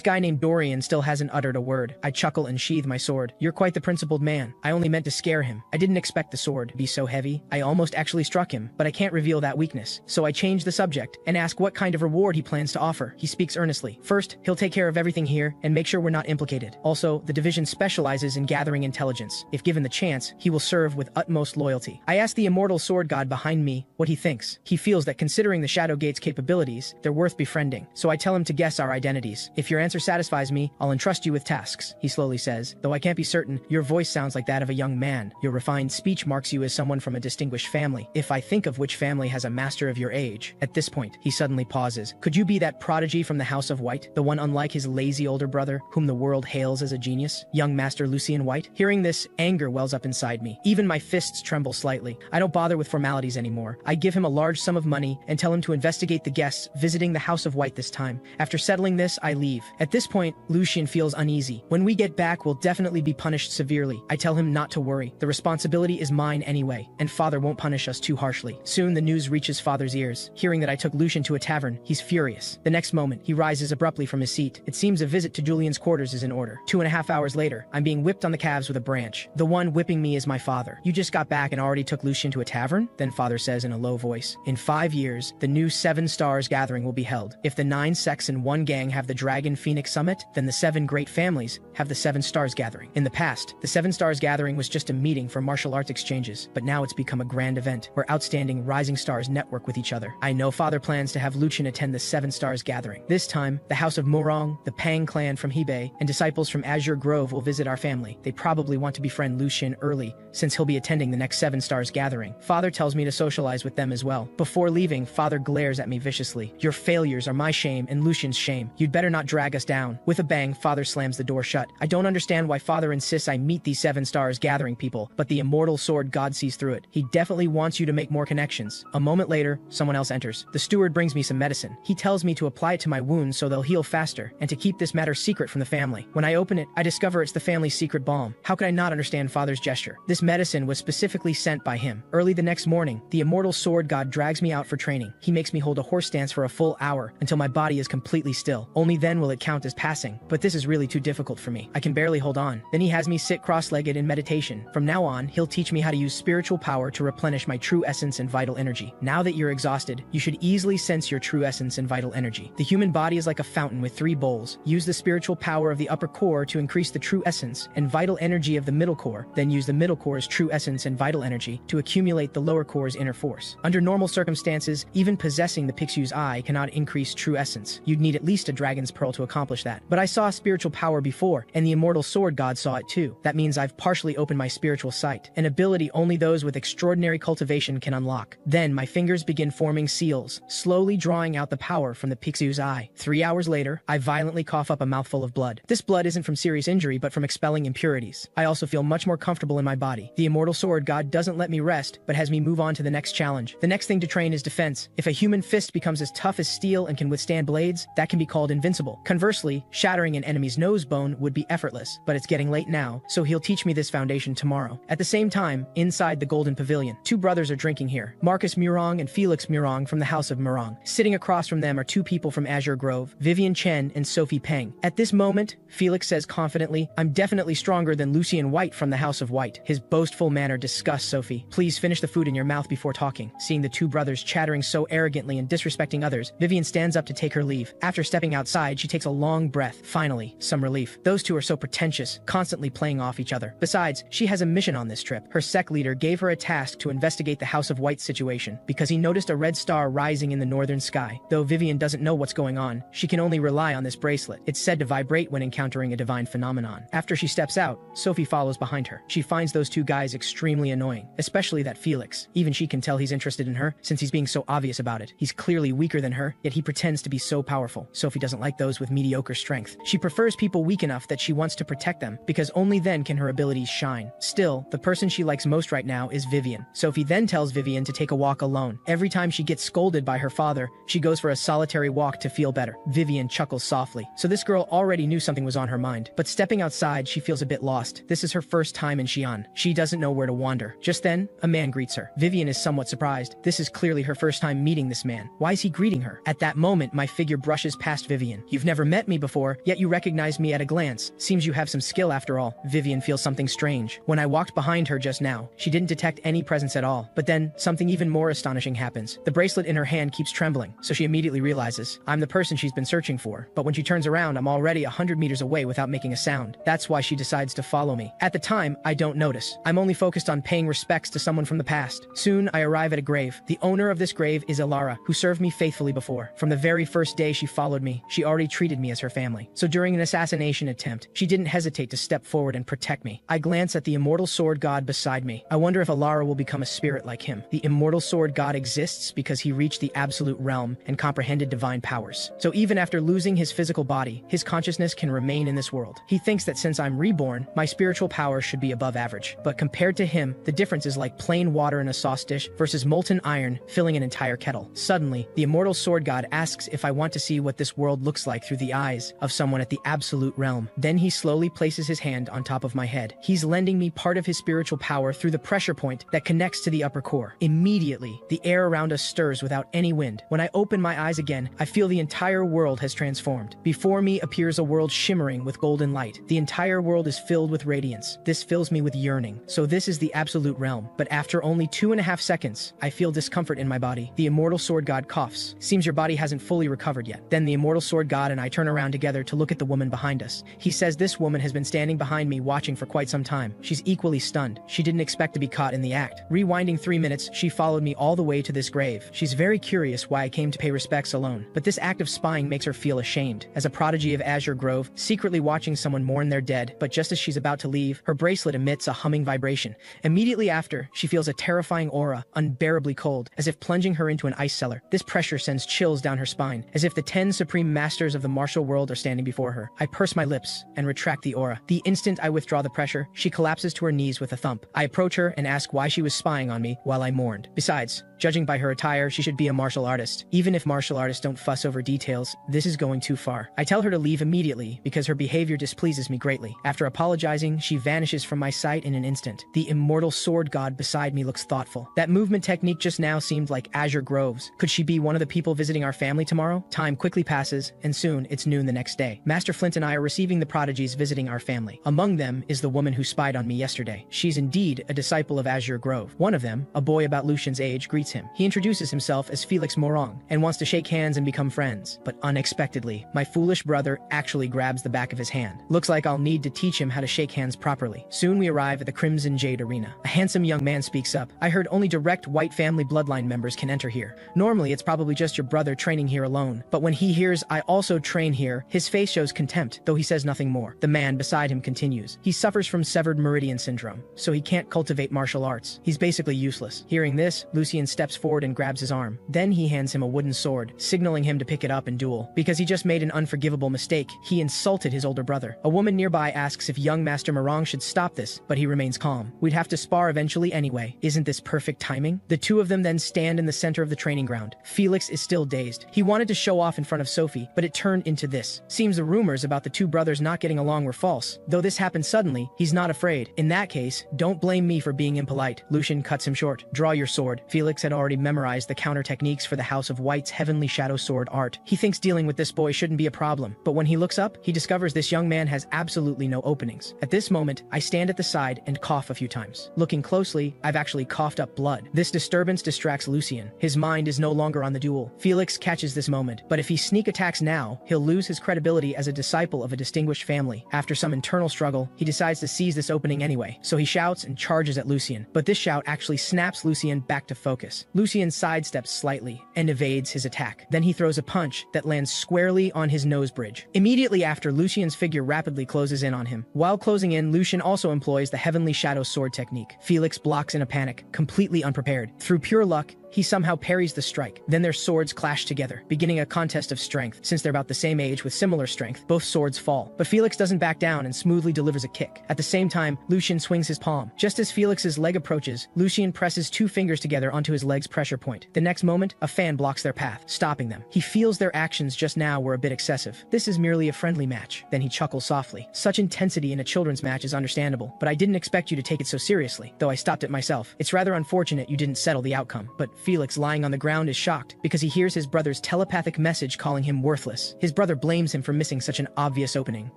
[SPEAKER 1] guy named Dorian still hasn't uttered a word. I chuckle and sheathe my sword. You're quite the principled man. I only meant to scare him. I didn't expect the sword to be so heavy. I almost actually struck him, but I can't reveal that weakness. So I change the subject and ask what kind of reward he plans to offer. He speaks earnestly. First, he'll take care of everything here and make sure we're not implicated. Also, the division specializes in gathering intelligence. If given the chance, he will serve with utmost loyalty. I ask the immortal sword god behind me what he thinks. He feels that considering the Shadow Gate's capabilities, they're worth befriending. So I tell him to guess our identities. If your answer satisfies me, I'll entrust you with tasks, he slowly says. Though I can't be certain, your voice sounds like that of a young man. Your refined speech marks you as someone from a distinguished family. If I think of which family has a master of your age. At this point, he suddenly pauses. Could you be that prodigy from the House of White? The one unlike his lazy older brother, whom the world hails as a genius? Young Master Lucian White? Hearing this, anger wells up inside me. Even my fists tremble slightly. I don't bother with formalities anymore. I give him a large sum of money and tell him to investigate the guests visiting the House of White this time. After settling this, I leave. At this point, Lucian feels uneasy. When we get back, we'll definitely be punished severely. I tell him not to worry. The responsibility is mine anyway, and Father won't punish us too harshly. Soon the news reaches Father's ears. Hearing that I took Lucian to a tavern, he's furious. The next moment, he rises abruptly from his seat. It seems a visit to Julian's quarters is in order. 2.5 hours later, I'm being whipped on the calves with a branch. The one whipping me is my father. You just got back and already took Lucian to a tavern? Then Father says in a low voice. In 5 years, the new 7 Stars Gathering will be held. If the 9 sects and 1 gang have the Dragon Phoenix Summit, then the 7 great families have the 7 Stars Gathering. In the past, the 7 Stars Gathering was just a meeting for martial arts exchanges, but now it's become a grand event where outstanding rising stars network with each other. I know Father plans to have Lucian attend the 7 Stars Gathering. This time, the House of Morong, the Pang clan from Hebei, and disciples from Azure Grove will visit our family. They probably want to befriend Lucian early, since he'll be attending the next 7 Stars Gathering. Father tells me to socialize with them as well. Before leaving, Father glares at me viciously. Your failures are my shame and Lucian's shame. You'd better not drag us down. With a bang, Father slams the door shut. I don't understand why Father insists I meet these 7 Stars Gathering people, but the immortal sword god sees through it. He definitely wants you to make more connections. A moment later, someone else enters. The steward brings me some medicine. He tells me to apply it to my wounds so they'll heal faster, and to keep this matter secret from the family. When I open it, I discover it's the family's secret balm. How could I not understand Father's gesture? This medicine was specifically sent by him. Early the next morning, the immortal sword god drags me out for training. He makes me hold a horse stance for a full hour until my body is completely still. Only then will it count as passing. But this is really too difficult for me. I can barely hold on. Then he has me sit cross-legged in meditation. From now on, he'll teach me how to use spiritual power to replenish my true essence and vital energy. Now that you're exhausted, you should easily sense your true essence and vital energy. The human body is like a fountain with 3 bowls. Use the spiritual power of the upper core to increase the true essence and vital energy of the middle core. Then use the middle core's true essence and vital energy to accumulate the lower core's inner force. Under normal circumstances, even possessing the Pixu's eye cannot increase true essence. You'd need at least a dragon's pearl to accomplish that. But I saw spiritual power before, and the immortal sword god saw it too. That means I've partially opened my spiritual sight, an ability only those with extraordinary cultivation can unlock. Then my fingers begin forming seals, slowly drawing out the power from the Pixu's eye. 3 hours later, I violently cough up a mouthful of blood. This blood isn't from serious injury, but from expelling impurities. I also feel much more comfortable in my body. The immortal sword god doesn't let me rest, but has me move on to the next challenge. The next thing to train is defense. If a human fist becomes as tough as steel and can withstand blades, that can be called invincible. Conversely, shattering an enemy's nose bone would be effortless, but it's getting late now, so he'll teach me this foundation tomorrow. At the same time, inside the Golden Pavilion, 2 brothers are drinking here. Marcus Murong and Felix Murong from the House of Murong. Sitting across from them are 2 people from Azure Grove, Vivian Chen and Sophie Peng. At this moment, Felix says confidently, I'm definitely stronger than Lucian White from the House of White. His boastful manner disgusts Sophie. Please finish the food in your mouth before talking. Seeing the 2 brothers chattering so arrogantly and disrespecting others, Vivian stands up to take her leave. After stepping outside, she takes a long breath. Finally, some relief. Those two are so pretentious, constantly playing off each other. Besides, she has a mission on this trip. Her sect leader gave her a task to investigate the House of White situation because he noticed a red star rising in the northern sky. Though Vivian doesn't know what's going on, she can only rely on this bracelet. It's said to vibrate when encountering a divine phenomenon. After she steps out, Sophie follows behind her. She finds those two guys extremely annoying, especially that Felix. Even she can tell he's interested in her since he's being so obvious about it. He's clearly weaker than her, yet he pretends to be so powerful. Sophie doesn't like those with mediocre strength. She prefers people weak enough that she wants to protect them because only then can her abilities shine. Still, the person she likes most right now is Vivian. Sophie then tells Vivian to take a walk alone. Every time she gets scolded by her father, she goes for a solitary walk to feel better. Vivian chuckles softly. So this girl already knew something was on her mind. But stepping outside, she feels a bit lost. This is her first time in Xi'an. She doesn't know where to wander. Just then, a man greets her. Vivian is somewhat surprised. This is clearly her first time meeting this man. Why is he greeting her? At that moment, my figure brushes past Vivian. You've never met me before, yet you recognize me at a glance. Seems you have some skill after all. Vivian feels something strange. When I walked behind her just now, she didn't detect any presence at all. But then, something even more astonishing happens. The bracelet in her hand keeps trembling, so she immediately realizes, I'm the person she's been searching for. But when she turns around, I'm already 100 meters away without making a sound. That's why she decides to follow me. At the time, I don't notice. I'm only focused on paying respects to someone from the past. Soon, I arrive at a grave. The owner of this grave is Elara, who served me faithfully before. From the very first day she followed me, she already treated me as her family. So during an assassination attempt, she didn't hesitate to step forward and protect me. I glance at the immortal sword god beside me. I wonder if Elara will become a spirit like him. The immortal sword god exists because he reached the absolute realm and comprehended divine powers. So even after losing his physical body, his consciousness can remain in this world. He thinks that since I'm reborn, my spiritual power should be above average. But compared to him, the difference is like plain water in a sauce dish versus molten iron filling an entire kettle. Suddenly, the immortal sword god asks if I want to see what this world looks like through the eyes of someone at the absolute realm. Then he slowly places his hand on top of my head. He's lending me part of his spiritual power through the pressure point that connects to the upper core. Immediately, the air around us stirs without any wind. When I open my eyes again, I feel the entire world has transformed. Before me appears a world shimmering with golden light. The entire world is filled with radiance. This fills me with yearning. So this is the absolute realm. But after only 2.5 seconds, I feel discomfort in my body. The immortal sword god coughs. Seems your body hasn't fully recovered yet. Then the immortal sword god and I turn around together to look at the woman behind us. He says this woman has been standing behind me watching for quite some time. She's equally stunned. She didn't expect to be caught in the act. Rewinding 3 minutes, she followed me all the way to this grave. She's very curious why I came to pay respects alone. But this act of spying makes her feel ashamed. As a prodigy of Azure Grove, secretly watching someone mourn their dead, but just as she's about to leave, her bracelet emits a humming vibration. Immediately after, she feels a terrifying aura, unbearably cold, as if plunging her into an ice cellar. This pressure sends chills down her spine, as if the 10 supreme masters of the martial world are standing before her. I purse my lips and retract the aura. The instant I withdraw the pressure, she collapses to her knees with a thump. I approach her and ask why she was spying on me while I mourned. Besides, judging by her attire, she should be a martial artist. Even if martial artists don't fuss over details, this is going too far. I tell her to leave immediately because her behavior displeases me greatly. After apologizing, she vanishes from my sight in an instant. The immortal sword god beside me looks thoughtful. That movement technique just now seemed like Azure Groves. Could she be one of the people visiting our family tomorrow? Time quickly passes, and soon it's noon the next day. Master Flint and I are receiving the prodigies visiting our family. Among them is the woman who spied on me yesterday. She's indeed a disciple of Azure Grove. One of them, a boy about Lucian's age, greets him. He introduces himself as Felix Morong and wants to shake hands and become friends. But unexpectedly, my foolish brother actually grabs the back of his hand. Looks like I'll need to teach him how to shake hands properly. Soon we arrive at the Crimson Jade Arena. A handsome young man speaks up. I heard only direct white family bloodline members can enter here. Normally it's probably just your brother training here alone. But when he hears I also train here, his face shows contempt, though he says nothing more. The man beside him continues. He suffers from severed meridian syndrome, so he can't cultivate martial arts. He's basically useless. Hearing this, Lucian steps forward and grabs his arm. Then he hands him a wooden sword, signaling him to pick it up and duel. Because he just made an unforgivable mistake, he insulted his older brother. A woman nearby asks if young Master Morong should stop this, but he remains calm. We'd have to spar eventually anyway. Isn't this perfect timing? The two of them then stand in the center of the training ground. Felix is still dazed. He wanted to show off in front of Sophie, but it turned into this. Seems the rumors about the two brothers not getting along were false. Though this happened suddenly, he's not afraid. In that case, don't blame me for being impolite. Lucian cuts him short. Draw your sword. Felix had had already memorized the counter techniques for the House of White's Heavenly Shadow Sword art. He thinks dealing with this boy shouldn't be a problem, but when he looks up, he discovers this young man has absolutely no openings. At this moment, I stand at the side and cough a few times. Looking closely, I've actually coughed up blood. This disturbance distracts Lucien. His mind is no longer on the duel. Felix catches this moment, but if he sneak attacks now, he'll lose his credibility as a disciple of a distinguished family. After some internal struggle, he decides to seize this opening anyway, so he shouts and charges at Lucien, but this shout actually snaps Lucien back to focus. Lucien sidesteps slightly and evades his attack. Then he throws a punch that lands squarely on his nose bridge. Immediately after, Lucien's figure rapidly closes in on him. While closing in, Lucien also employs the Heavenly Shadow Sword technique. Felix blocks in a panic, completely unprepared. Through pure luck, he somehow parries the strike. Then their swords clash together, beginning a contest of strength. Since they're about the same age with similar strength, both swords fall. But Felix doesn't back down and smoothly delivers a kick. At the same time, Lucien swings his palm. Just as Felix's leg approaches, Lucien presses two fingers together onto his leg's pressure point. The next moment, a fan blocks their path, stopping them. He feels their actions just now were a bit excessive. This is merely a friendly match. Then he chuckles softly. Such intensity in a children's match is understandable, but I didn't expect you to take it so seriously, though I stopped it myself. It's rather unfortunate you didn't settle the outcome. But Felix, lying on the ground, is shocked because he hears his brother's telepathic message calling him worthless. His brother blames him for missing such an obvious opening.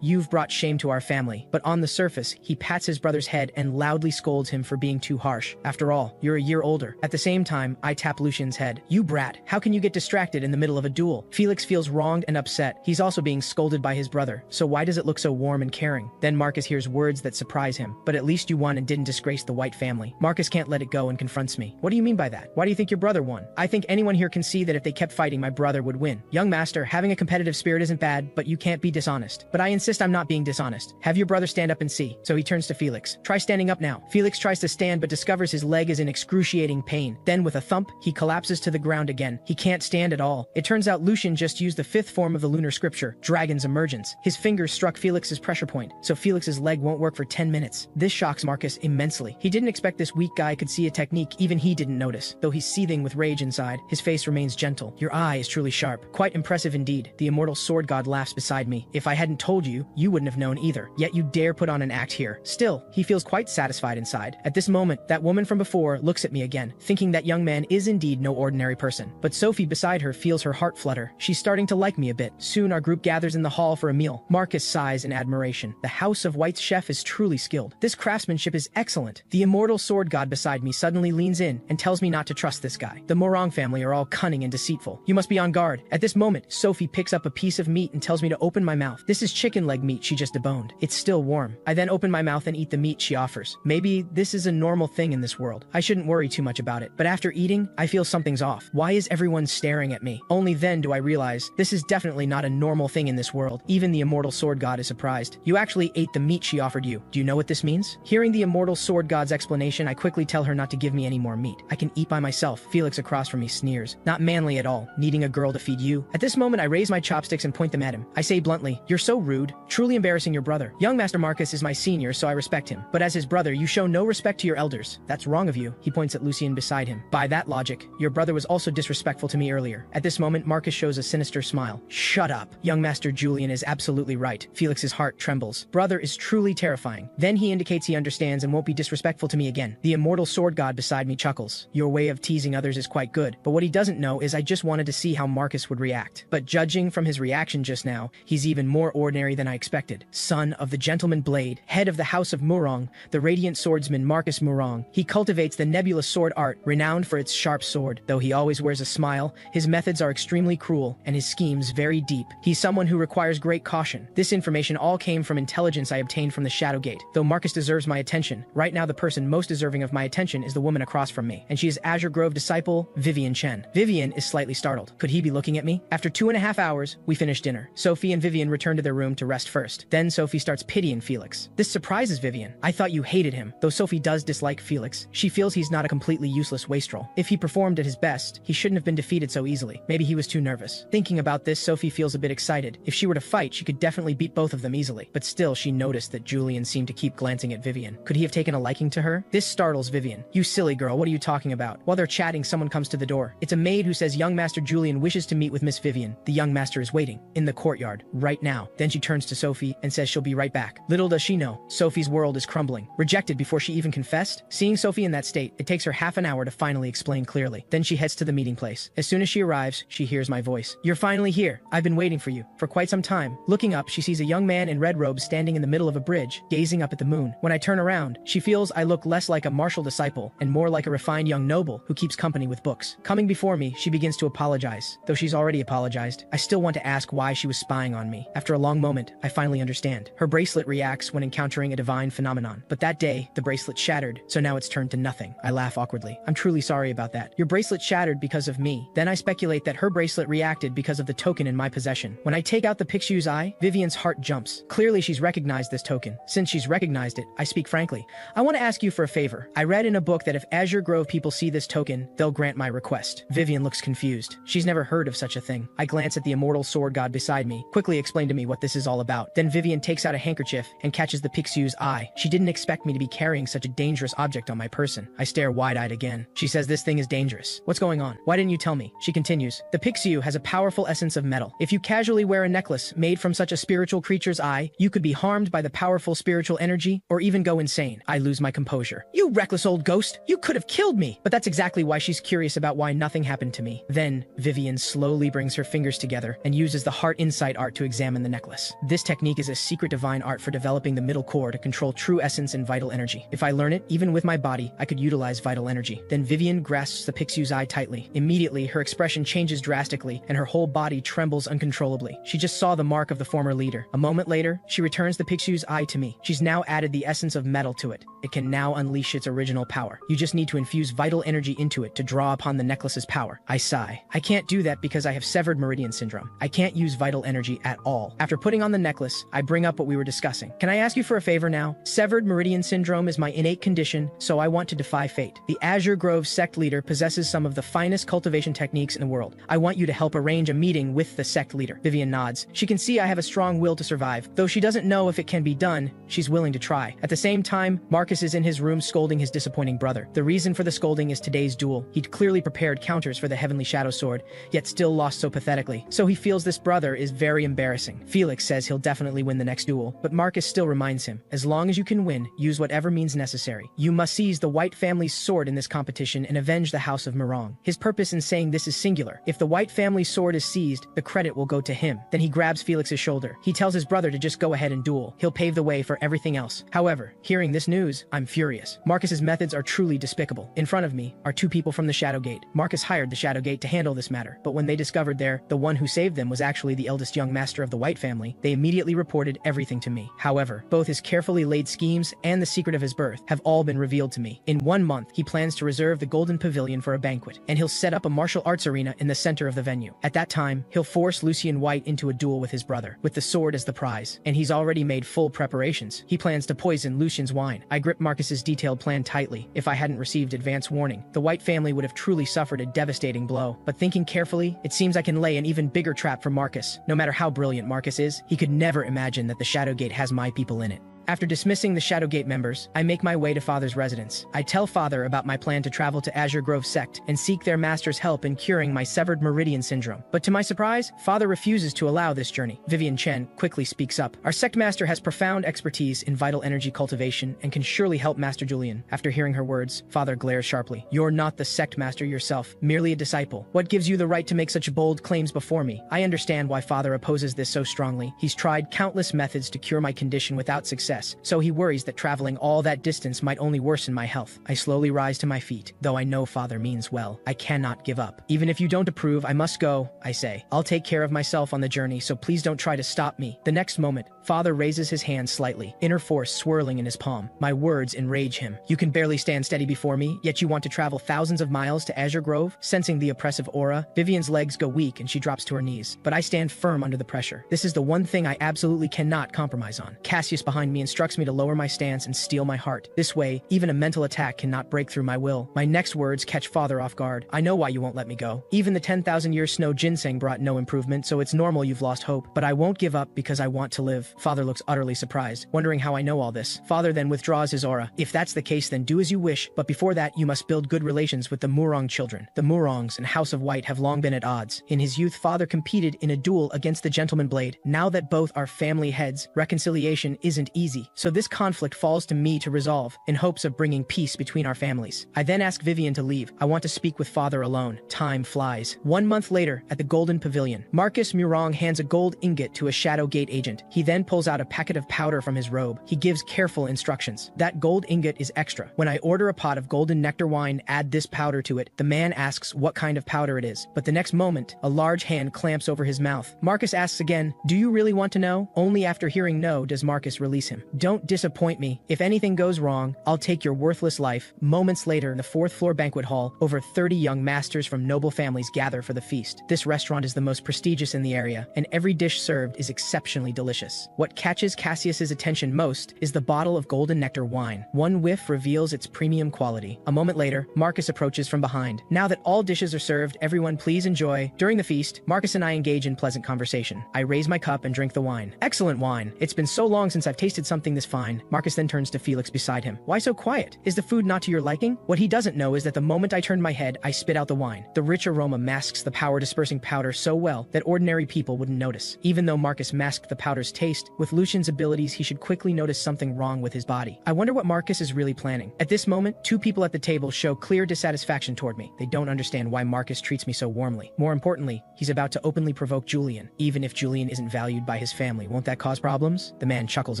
[SPEAKER 1] You've brought shame to our family. But on the surface, he pats his brother's head and loudly scolds him for being too harsh. After all, you're a year older. At the same time, I tap Lucien's head. You brat, how can you get distracted in the middle of a duel? Felix feels wronged and upset. He's also being scolded by his brother, so why does it look so warm and caring? Then Marcus hears words that surprise him. But at least you won and didn't disgrace the White family. Marcus can't let it go and confronts me. What do you mean by that? Why do you think your brother won? I think anyone here can see that if they kept fighting, my brother would win. Young master, having a competitive spirit isn't bad, but you can't be dishonest. But I insist I'm not being dishonest. Have your brother stand up and see. So he turns to Felix. Try standing up now. Felix tries to stand but discovers his leg is in excruciating pain. Then with a thump, he collapses to the ground again. He can't stand at all. It turns out Lucien just used the fifth form of the lunar scripture, Dragon's Emergence. His fingers struck Felix's pressure point, so Felix's leg won't work for 10 minutes. This shocks Marcus immensely. He didn't expect this weak guy could see a technique even he didn't notice. Though he's seething with rage inside, his face remains gentle. Your eye is truly sharp. Quite impressive indeed. The immortal sword god laughs beside me. If I hadn't told you, you wouldn't have known either. Yet you dare put on an act here. Still, he feels quite satisfied inside. At this moment, that woman from before looks at me again, thinking that young man is indeed no ordinary person. But Sophie beside her feels her heart flutter. She's starting to like me a bit. Soon our group gathers in the hall for a meal. Marcus sighs in admiration. The House of White's chef is truly skilled. This craftsmanship is excellent. The immortal sword god beside me suddenly leans in and tells me not to trust this guy. The Morong family are all cunning and deceitful. You must be on guard. At this moment, Sophie picks up a piece of meat and tells me to open my mouth. This is chicken leg meat she just deboned. It's still warm. I then open my mouth and eat the meat she offers. Maybe this is a normal thing in this world. I shouldn't worry too much about it. But after eating, I feel something's off. Why is everyone staring at me? Only then do I realize this is definitely not a normal thing in this world. Even the immortal sword god is surprised. You actually ate the meat she offered you. Do you know what this means? Hearing the immortal sword god's explanation, I quickly tell her not to give me any more meat. I can eat by myself. Felix across from me sneers. Not manly at all, needing a girl to feed you. At this moment, I raise my chopsticks and point them at him. I say bluntly, you're so rude, truly embarrassing your brother. Young Master Marcus is my senior, so I respect him. But as his brother, you show no respect to your elders. That's wrong of you. He points at Lucien beside him. By that logic, your brother was also disrespectful to me earlier. At this moment, Marcus shows a sinister smile. Shut up. Young Master Julian is absolutely right. Felix's heart trembles. Brother is truly terrifying. Then he indicates he understands and won't be disrespectful to me again. The immortal sword god beside me chuckles. Your way of teasing others is quite good, but what he doesn't know is I just wanted to see how Marcus would react. But judging from his reaction just now, he's even more ordinary than I expected. Son of the Gentleman Blade, head of the House of Murong, the radiant swordsman Marcus Murong. He cultivates the nebulous sword art, renowned for its sharp sword. Though he always wears a smile, his methods are extremely cruel, and his schemes very deep. He's someone who requires great caution. This information all came from intelligence I obtained from the Shadowgate. Though Marcus deserves my attention, right now the person most deserving of my attention is the woman across from me, and she is Azure Grove disciple Vivian Chen. Vivian is slightly startled. Could he be looking at me? After 2.5 hours, we finish dinner. Sophie and Vivian return to their room to rest first. Then Sophie starts pitying Felix. This surprises Vivian. I thought you hated him. Though Sophie does dislike Felix, she feels he's not a completely useless wastrel. If he performed at his best, he shouldn't have been defeated so easily. Maybe he was too nervous. Thinking about this, Sophie feels a bit excited. If she were to fight, she could definitely beat both of them easily. But still, she noticed that Julian seemed to keep glancing at Vivian. Could he have taken a liking to her? This startles Vivian. You silly girl, what are you talking about? While they're chatting chatting, someone comes to the door. It's a maid who says young Master Julian wishes to meet with Miss Vivian. The young master is waiting in the courtyard right now. Then she turns to Sophie and says she'll be right back. Little does she know, Sophie's world is crumbling. Rejected before she even confessed? Seeing Sophie in that state, it takes her half an hour to finally explain clearly. Then she heads to the meeting place. As soon as she arrives, she hears my voice. You're finally here. I've been waiting for you for quite some time. Looking up, she sees a young man in red robes standing in the middle of a bridge, gazing up at the moon. When I turn around, she feels I look less like a martial disciple and more like a refined young noble who keeps company with books. Coming before me, she begins to apologize. Though she's already apologized, I still want to ask why she was spying on me. After a long moment, I finally understand. Her bracelet reacts when encountering a divine phenomenon. But that day, the bracelet shattered, so now it's turned to nothing. I laugh awkwardly. I'm truly sorry about that. Your bracelet shattered because of me. Then I speculate that her bracelet reacted because of the token in my possession. When I take out the Pixu's eye, Vivian's heart jumps. Clearly she's recognized this token. Since she's recognized it, I speak frankly. I want to ask you for a favor. I read in a book that if Azure Grove people see this token, they'll grant my request. Vivian looks confused. She's never heard of such a thing. I glance at the immortal sword god beside me. Quickly explain to me what this is all about. Then Vivian takes out a handkerchief and catches the Pixu's eye. She didn't expect me to be carrying such a dangerous object on my person. I stare wide-eyed again. She says this thing is dangerous. What's going on? Why didn't you tell me? She continues. The Pixu has a powerful essence of metal. If you casually wear a necklace made from such a spiritual creature's eye, you could be harmed by the powerful spiritual energy or even go insane. I lose my composure. You reckless old ghost! You could have killed me! But that's exactly why she's curious about why nothing happened to me. Then, Vivian slowly brings her fingers together and uses the heart insight art to examine the necklace. This technique is a secret divine art for developing the middle core to control true essence and vital energy. If I learn it, even with my body, I could utilize vital energy. Then Vivian grasps the Pixu's eye tightly. Immediately, her expression changes drastically and her whole body trembles uncontrollably. She just saw the mark of the former leader. A moment later, she returns the Pixu's eye to me. She's now added the essence of metal to it. It can now unleash its original power. You just need to infuse vital energy into it to draw upon the necklace's power. I sigh. I can't do that because I have severed meridian syndrome. I can't use vital energy at all. After putting on the necklace, I bring up what we were discussing. Can I ask you for a favor now? Severed meridian syndrome is my innate condition, so I want to defy fate. The Azure Grove sect leader possesses some of the finest cultivation techniques in the world. I want you to help arrange a meeting with the sect leader. Vivian nods. She can see I have a strong will to survive. Though she doesn't know if it can be done, she's willing to try. At the same time, Marcus is in his room scolding his disappointing brother. The reason for the scolding is today's duel. He'd clearly prepared counters for the Heavenly Shadow Sword, yet still lost so pathetically. So he feels this brother is very embarrassing. Felix says he'll definitely win the next duel, but Marcus still reminds him, as long as you can win, use whatever means necessary. You must seize the White family's sword in this competition and avenge the House of Mirong. His purpose in saying this is singular. If the White family's sword is seized, the credit will go to him. Then he grabs Felix's shoulder. He tells his brother to just go ahead and duel. He'll pave the way for everything else. However, hearing this news, I'm furious. Marcus's methods are truly despicable. In front of me are two people from the Shadowgate. Marcus hired the Shadowgate to handle this matter, but when they discovered the one who saved them was actually the eldest young master of the White family, they immediately reported everything to me. However, both his carefully laid schemes and the secret of his birth have all been revealed to me. In 1 month, he plans to reserve the Golden Pavilion for a banquet, and he'll set up a martial arts arena in the center of the venue. At that time, he'll force Lucian White into a duel with his brother, with the sword as the prize, and he's already made full preparations. He plans to poison Lucian's wine. I grip Marcus's detailed plan tightly. If I hadn't received advance warning, the White family would have truly suffered a devastating blow. But thinking carefully, it seems I can lay an even bigger trap for Marcus. No matter how brilliant Marcus is, he could never imagine that the Shadowgate has my people in it. After dismissing the Shadowgate members, I make my way to Father's residence. I tell Father about my plan to travel to Azure Grove sect and seek their master's help in curing my severed meridian syndrome. But to my surprise, Father refuses to allow this journey. Vivian Chen quickly speaks up. Our sect master has profound expertise in vital energy cultivation and can surely help Master Julian. After hearing her words, Father glares sharply. You're not the sect master yourself, merely a disciple. What gives you the right to make such bold claims before me? I understand why Father opposes this so strongly. He's tried countless methods to cure my condition without success, so he worries that traveling all that distance might only worsen my health. I slowly rise to my feet, though I know Father means well. I cannot give up. Even if you don't approve, I must go, I say. I'll take care of myself on the journey, so please don't try to stop me. The next moment, Father raises his hand slightly, inner force swirling in his palm. My words enrage him. You can barely stand steady before me, yet you want to travel thousands of miles to Azure Grove? Sensing the oppressive aura, Vivian's legs go weak and she drops to her knees. But I stand firm under the pressure. This is the one thing I absolutely cannot compromise on. Cassius behind me instructs me to lower my stance and steel my heart. This way, even a mental attack cannot break through my will. My next words catch Father off guard. I know why you won't let me go. Even the 10,000-year snow ginseng brought no improvement, so it's normal you've lost hope. But I won't give up because I want to live. life. Father looks utterly surprised, wondering how I know all this. Father then withdraws his aura. If that's the case, then do as you wish, but before that, you must build good relations with the Murong children. The Murongs and House of White have long been at odds. In his youth, Father competed in a duel against the Gentleman Blade. Now that both are family heads, reconciliation isn't easy. So this conflict falls to me to resolve, in hopes of bringing peace between our families. I then ask Vivian to leave. I want to speak with Father alone. Time flies. 1 month later, at the Golden Pavilion, Marcus Murong hands a gold ingot to a Shadow Gate agent. He then pulls out a packet of powder from his robe. He gives careful instructions. That gold ingot is extra. When I order a pot of golden nectar wine, add this powder to it. The man asks what kind of powder it is, but the next moment, a large hand clamps over his mouth. Marcus asks again, do you really want to know? Only after hearing no does Marcus release him. Don't disappoint me. If anything goes wrong, I'll take your worthless life. Moments later, in the 4th floor banquet hall, over 30 young masters from noble families gather for the feast. This restaurant is the most prestigious in the area, and every dish served is exceptionally delicious. What catches Cassius's attention most is the bottle of golden nectar wine. One whiff reveals its premium quality. A moment later, Marcus approaches from behind. Now that all dishes are served, everyone please enjoy. During the feast, Marcus and I engage in pleasant conversation. I raise my cup and drink the wine. Excellent wine. It's been so long since I've tasted something this fine. Marcus then turns to Felix beside him. Why so quiet? Is the food not to your liking? What he doesn't know is that the moment I turned my head, I spit out the wine. The rich aroma masks the power-dispersing powder so well that ordinary people wouldn't notice. Even though Marcus masked the powder's taste, with Lucian's abilities he should quickly notice something wrong with his body. I wonder what Marcus is really planning. At this moment, 2 people at the table show clear dissatisfaction toward me. They don't understand why Marcus treats me so warmly. More importantly, he's about to openly provoke Julian. Even if Julian isn't valued by his family, won't that cause problems? The man chuckles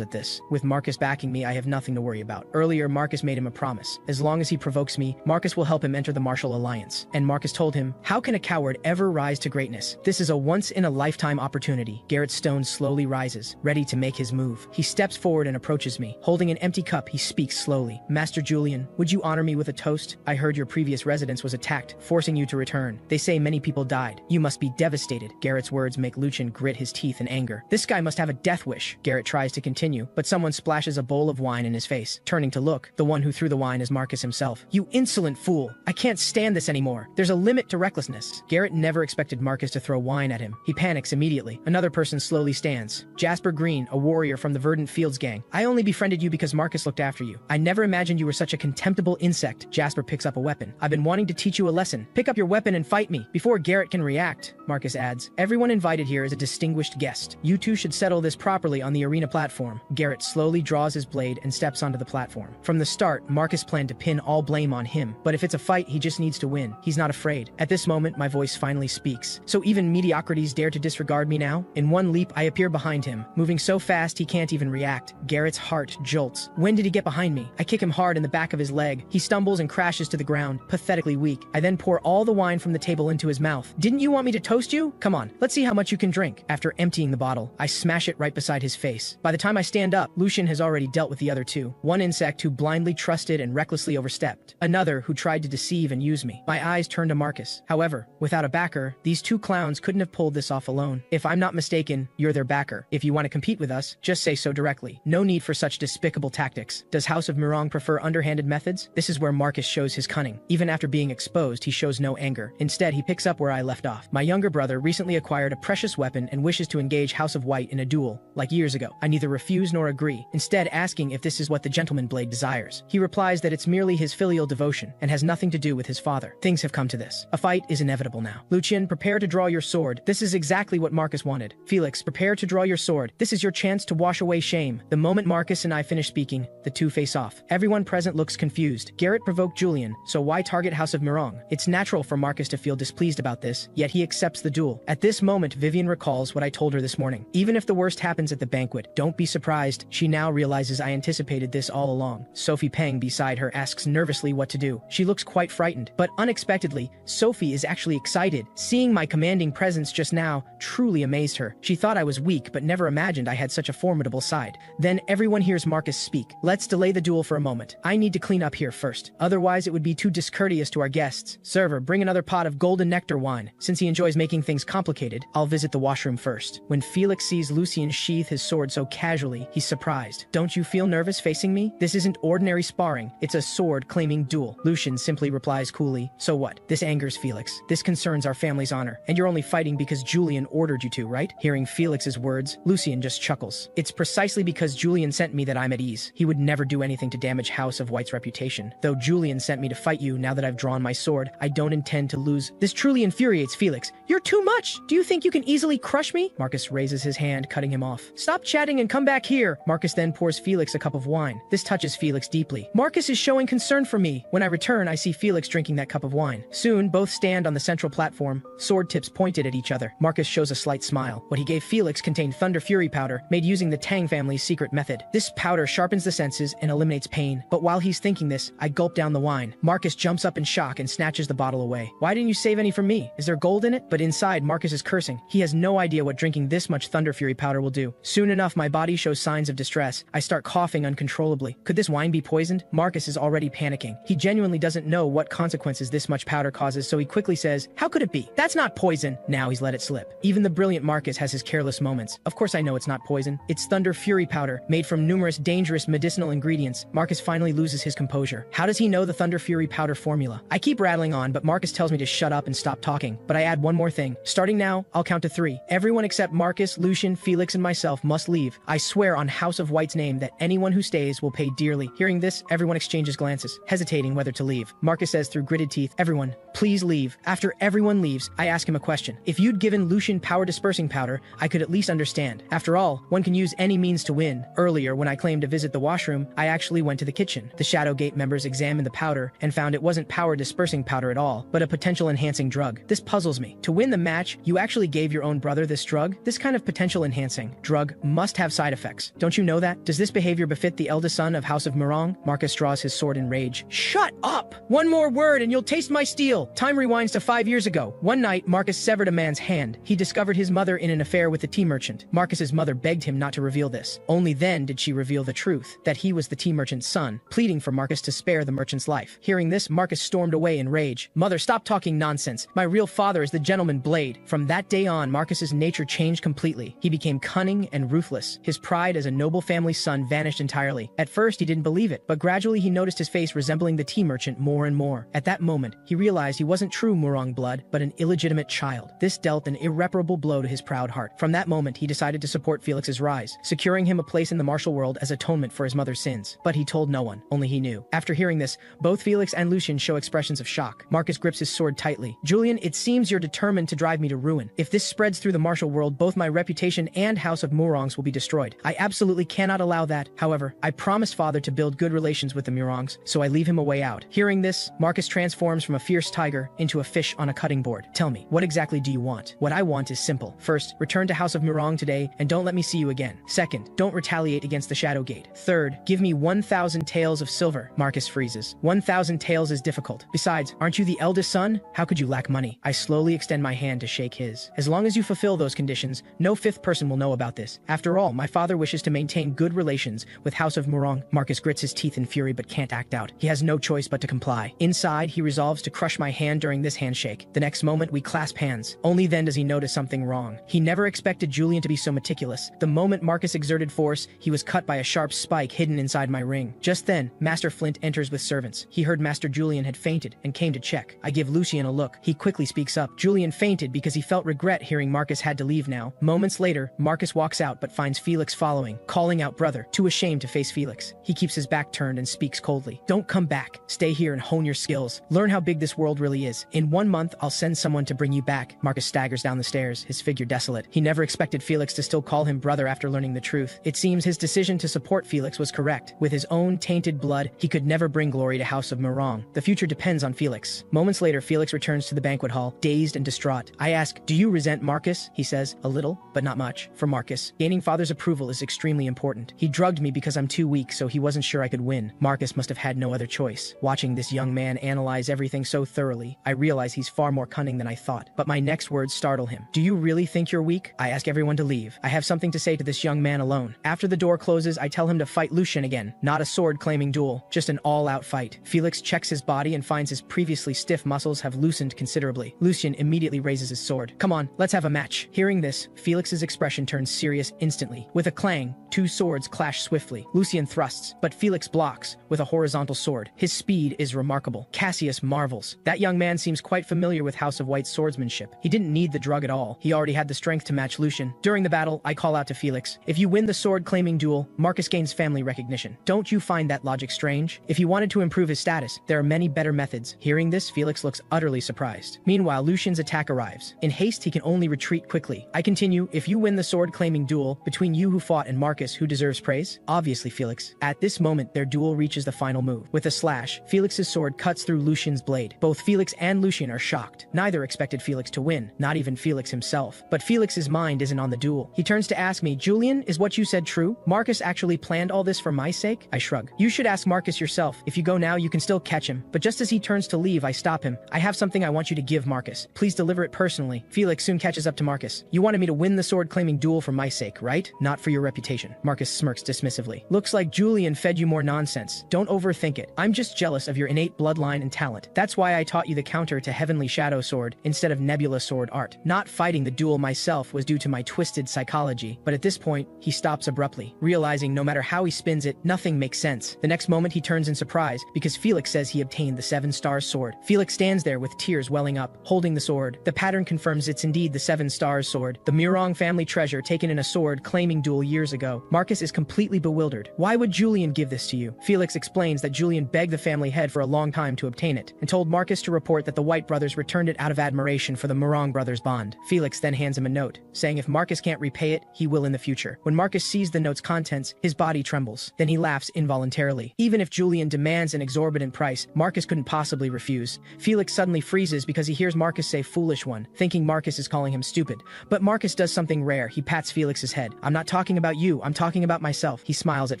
[SPEAKER 1] at this. With Marcus backing me, I have nothing to worry about. Earlier, Marcus made him a promise. As long as he provokes me, Marcus will help him enter the Martial Alliance. And Marcus told him, how can a coward ever rise to greatness? This is a once-in-a-lifetime opportunity. Garrett Stone slowly rises, ready to make his move. He steps forward and approaches me. Holding an empty cup, he speaks slowly. Master Julian, would you honor me with a toast? I heard your previous residence was attacked, forcing you to return. They say many people died. You must be devastated. Garrett's words make Lucian grit his teeth in anger. This guy must have a death wish. Garrett tries to continue, but someone splashes a bowl of wine in his face. Turning to look, the one who threw the wine is Marcus himself. You insolent fool! I can't stand this anymore. There's a limit to recklessness. Garrett never expected Marcus to throw wine at him. He panics immediately. Another person slowly stands. Jasper Green, a warrior from the Verdant Fields gang. I only befriended you because Marcus looked after you. I never imagined you were such a contemptible insect. Jasper picks up a weapon. I've been wanting to teach you a lesson. Pick up your weapon and fight me before Garrett can react. Marcus adds, everyone invited here is a distinguished guest. You two should settle this properly on the arena platform. Garrett slowly draws his blade and steps onto the platform. From the start, Marcus planned to pin all blame on him, but if it's a fight, he just needs to win. He's not afraid. At this moment, my voice finally speaks. So even mediocrities dare to disregard me now? In one leap, I appear behind him, moving so fast he can't even react. Garrett's heart jolts. When did he get behind me? I kick him hard in the back of his leg. He stumbles and crashes to the ground, pathetically weak. I then pour all the wine from the table into his mouth. Didn't you want me to toast you? Come on, let's see how much you can drink. After emptying the bottle, I smash it right beside his face. By the time I stand up, Lucian has already dealt with the other 2. One insect who blindly trusted and recklessly overstepped. Another who tried to deceive and use me. My eyes turn to Marcus. However, without a backer, these 2 clowns couldn't have pulled this off alone. If I'm not mistaken, you're their backer. If you want to compete with us, just say so directly. No need for such despicable tactics. Does House of Murong prefer underhanded methods? This is where Marcus shows his cunning. Even after being exposed, he shows no anger. Instead, he picks up where I left off. My younger brother recently acquired a precious weapon and wishes to engage House of White in a duel, like years ago. I neither refuse nor agree, instead asking if this is what the Gentleman Blade desires. He replies that it's merely his filial devotion and has nothing to do with his father. Things have come to this. A fight is inevitable now. Lucian, prepare to draw your sword. This is exactly what Marcus wanted. Felix, prepare to draw your sword. This is your chance to wash away shame. The moment Marcus and I finish speaking, the 2 face off. Everyone present looks confused. Garrett provoked Julian, so why target House of Murong? It's natural for Marcus to feel displeased about this, yet he accepts the duel. At this moment, Vivian recalls what I told her this morning. Even if the worst happens at the banquet, don't be surprised. She now realizes I anticipated this all along. Sophie Peng beside her asks nervously what to do. She looks quite frightened, but unexpectedly, Sophie is actually excited. Seeing my commanding presence just now truly amazed her. She thought I was weak, but never imagined I had such a formidable side. Then everyone hears Marcus speak. Let's delay the duel for a moment. I need to clean up here first. Otherwise, it would be too discourteous to our guests. Server, bring another pot of golden nectar wine. Since he enjoys making things complicated, I'll visit the washroom first. When Felix sees Lucian sheath his sword so casually, he's surprised. Don't you feel nervous facing me? This isn't ordinary sparring. It's a sword-claiming duel. Lucian simply replies coolly, so what? This angers Felix. This concerns our family's honor, and you're only fighting because Julian ordered you to, right? Hearing Felix's words, Lucian just chuckles. It's precisely because Julian sent me that I'm at ease. He would never do anything to damage House of White's reputation. Though Julian sent me to fight you, now that I've drawn my sword, I don't intend to lose. This truly infuriates Felix. You're too much! Do you think you can easily crush me? Marcus raises his hand, cutting him off. Stop chatting and come back here! Marcus then pours Felix a cup of wine. This touches Felix deeply. Marcus is showing concern for me. When I return, I see Felix drinking that cup of wine. Soon, both stand on the central platform, sword tips pointed at each other. Marcus shows a slight smile. What he gave Felix contained Thunder Fury powder, made using the Tang family's secret method. This powder sharpens the senses and eliminates pain. But while he's thinking this, I gulp down the wine. Marcus jumps up in shock and snatches the bottle away. Why didn't you save any for me? Is there gold in it? But inside, Marcus is cursing. He has no idea what drinking this much Thunder Fury powder will do. Soon enough, my body shows signs of distress. I start coughing uncontrollably. Could this wine be poisoned? Marcus is already panicking. He genuinely doesn't know what consequences this much powder causes, so he quickly says, "How could it be? That's not poison." Now he's let it slip. Even the brilliant Marcus has his careless moments. Of course I know it's not poison. It's Thunder Fury powder, made from numerous dangerous medicinal ingredients. Marcus finally loses his composure. How does he know the Thunder Fury powder formula? I keep rattling on, but Marcus tells me to shut up and stop talking. But I add one more thing. Starting now, I'll count to 3. Everyone except Marcus, Lucian, Felix, and myself must leave. I swear on House of White's name that anyone who stays will pay dearly. Hearing this, everyone exchanges glances, hesitating whether to leave. Marcus says through gritted teeth, "Everyone, please leave." After everyone leaves, I ask him a question. If you'd given Lucian power dispersing powder, I could at least understand. After all, one can use any means to win. Earlier, when I claimed to visit the washroom, I actually went to the kitchen. The Shadowgate members examined the powder and found it wasn't power dispersing powder at all, but a potential enhancing drug. This puzzles me. To win the match, you actually gave your own brother this drug? This kind of potential enhancing drug must have side effects. Don't you know that? Does this behavior befit the eldest son of House of Murong? Marcus draws his sword in rage. Shut up! One more word and you'll taste my steel! Time rewinds to 5 years ago. One night, Marcus severed a man's hand. He discovered his mother in an affair with the tea merchant. Marcus's mother begged him not to reveal this. Only then did she reveal the truth, that he was the tea merchant's son, pleading for Marcus to spare the merchant's life. Hearing this, Marcus stormed away in rage. "Mother, stop talking nonsense. My real father is the gentleman Blade." From that day on, Marcus's nature changed completely. He became cunning and ruthless. His pride as a noble family son vanished entirely. At first, he didn't believe it, but gradually he noticed his face resembling the tea merchant more and more. At that moment, he realized he wasn't true Murong blood, but an illegitimate child. This dealt an irreparable blow to his proud heart. From that moment, he decided to support Felix's rise, securing him a place in the martial world as atonement for his mother's sins. But he told no one, only he knew. After hearing this, both Felix and Lucian show expressions of shock. Marcus grips his sword tightly. "Julian, it seems you're determined to drive me to ruin. If this spreads through the martial world, both my reputation and House of Murongs will be destroyed. I absolutely cannot allow that. However, I promised father to build good relations with the Murongs, so I leave him a way out." Hearing this, Marcus transforms from a fierce tiger into a fish on a cutting board. "Tell me, what exactly do you want?" "What I want is simple. First, return to House of Murong today and don't let me see you again. Second, don't retaliate against the Shadowgate. Third, give me 1,000 taels of silver." Marcus freezes. 1,000 taels is difficult. Besides, aren't you the eldest son? How could you lack money? I slowly extend my hand to shake his. "As long as you fulfill those conditions, no fifth person will know about this. After all, my father wishes to maintain good relations with House of Murong." Marcus grits his teeth in fury but can't act out. He has no choice but to comply. Inside, he resolves to crush my hand during this handshake. The next moment, we clasp hands. Only then does he notice something wrong. He never expected Julian to be so meticulous. The moment Marcus exerted force, he was cut by a sharp spike hidden inside my ring. Just then, Master Flint enters with servants. He heard Master Julian had fainted and came to check. I give Lucian a look. He quickly speaks up. Julian fainted because he felt regret hearing Marcus had to leave now. Moments later, Marcus walks out but finds Felix following, calling out brother, too ashamed to face Felix. He keeps his back turned and speaks coldly. "Don't come back. Stay here and hone your skills. Learn how big this world really is. In 1 month, I'll send someone to bring you back." Marcus staggers down the stairs, his figure desolate. He never expected Felix to still call him brother after learning the truth. It seems his decision to support Felix was correct. With his own tainted blood, he could never bring glory to House of Murong. The future depends on Felix. Moments later, Felix returns to the banquet hall, dazed and distraught. I ask, "Do you resent Marcus?" He says, "A little, but not much." For Marcus, gaining father's approval is extremely important. He drugged me because I'm too weak, so he wasn't sure I could win. Marcus must have had no other choice. Watching this young man analyze everything so thoroughly, I realize he's far more cunning than I thought. But my next words startle him. "Do you really think you're weak?" I ask everyone to leave. I have something to say to this young man alone. After the door closes, I tell him to fight Lucian again. Not a sword-claiming duel, just an all-out fight. Felix checks his body and finds his previously stiff muscles have loosened considerably. Lucian immediately raises his sword. "Come on, let's have a match." Hearing this, Felix's expression turns serious instantly. With a clang, 2 swords clash swiftly. Lucian thrusts, but Felix blocks with a horizontal sword. His speed is remarkable. Cassius marvels. That young man seems quite familiar with House of White's swordsmanship. He didn't need the drug at all. He already had the strength to match Lucian. During the battle, I I call out to Felix. If you win the sword-claiming duel, Marcus gains family recognition. Don't you find that logic strange? If he wanted to improve his status, there are many better methods. Hearing this, Felix looks utterly surprised. Meanwhile, Lucian's attack arrives. In haste, he can only retreat quickly. I continue, if you win the sword-claiming duel, between you who fought and Marcus, who deserves praise? Obviously, Felix. At this moment, their duel reaches the final move. With a slash, Felix's sword cuts through Lucian's blade. Both Felix and Lucian are shocked. Neither expected Felix to win, not even Felix himself. But Felix's mind isn't on the duel. He turns to ask me, Julian, is what you said true? Marcus actually planned all this for my sake? I shrug. You should ask Marcus yourself. If you go now, you can still catch him. But just as he turns to leave, I stop him. I have something I want you to give Marcus. Please deliver it personally. Felix soon catches up to Marcus. You wanted me to win the sword-claiming duel for my sake, right? Not for your reputation. Marcus smirks dismissively. Looks like Julian fed you more nonsense. Don't overthink it. I'm just jealous of your innate bloodline and talent. That's why I taught you the counter to Heavenly Shadow Sword instead of Nebula Sword art. Not fighting the duel myself was due to my twisted psychology, but at this point, he stops abruptly, realizing no matter how he spins it, nothing makes sense. The next moment he turns in surprise because Felix says he obtained the 7 Stars sword. Felix stands there with tears welling up, holding the sword. The pattern confirms it's indeed the 7 Stars sword, the Murong family treasure taken in a sword-claiming duel years ago. Marcus is completely bewildered. Why would Julian give this to you? Felix explains that Julian begged the family head for a long time to obtain it, and told Marcus to report that the White brothers returned it out of admiration for the Murong brothers' bond. Felix then hands him a note, saying if Marcus can't repay it, he will in the future. When Marcus sees the note's contents, his body trembles. Then he laughs involuntarily. Even if Julian demands an exorbitant price, Marcus couldn't possibly refuse. Felix suddenly freezes because he hears Marcus say foolish one, thinking Marcus is calling him stupid. But Marcus does something rare. He pats Felix's head. I'm not talking about you, I'm talking about myself. He smiles at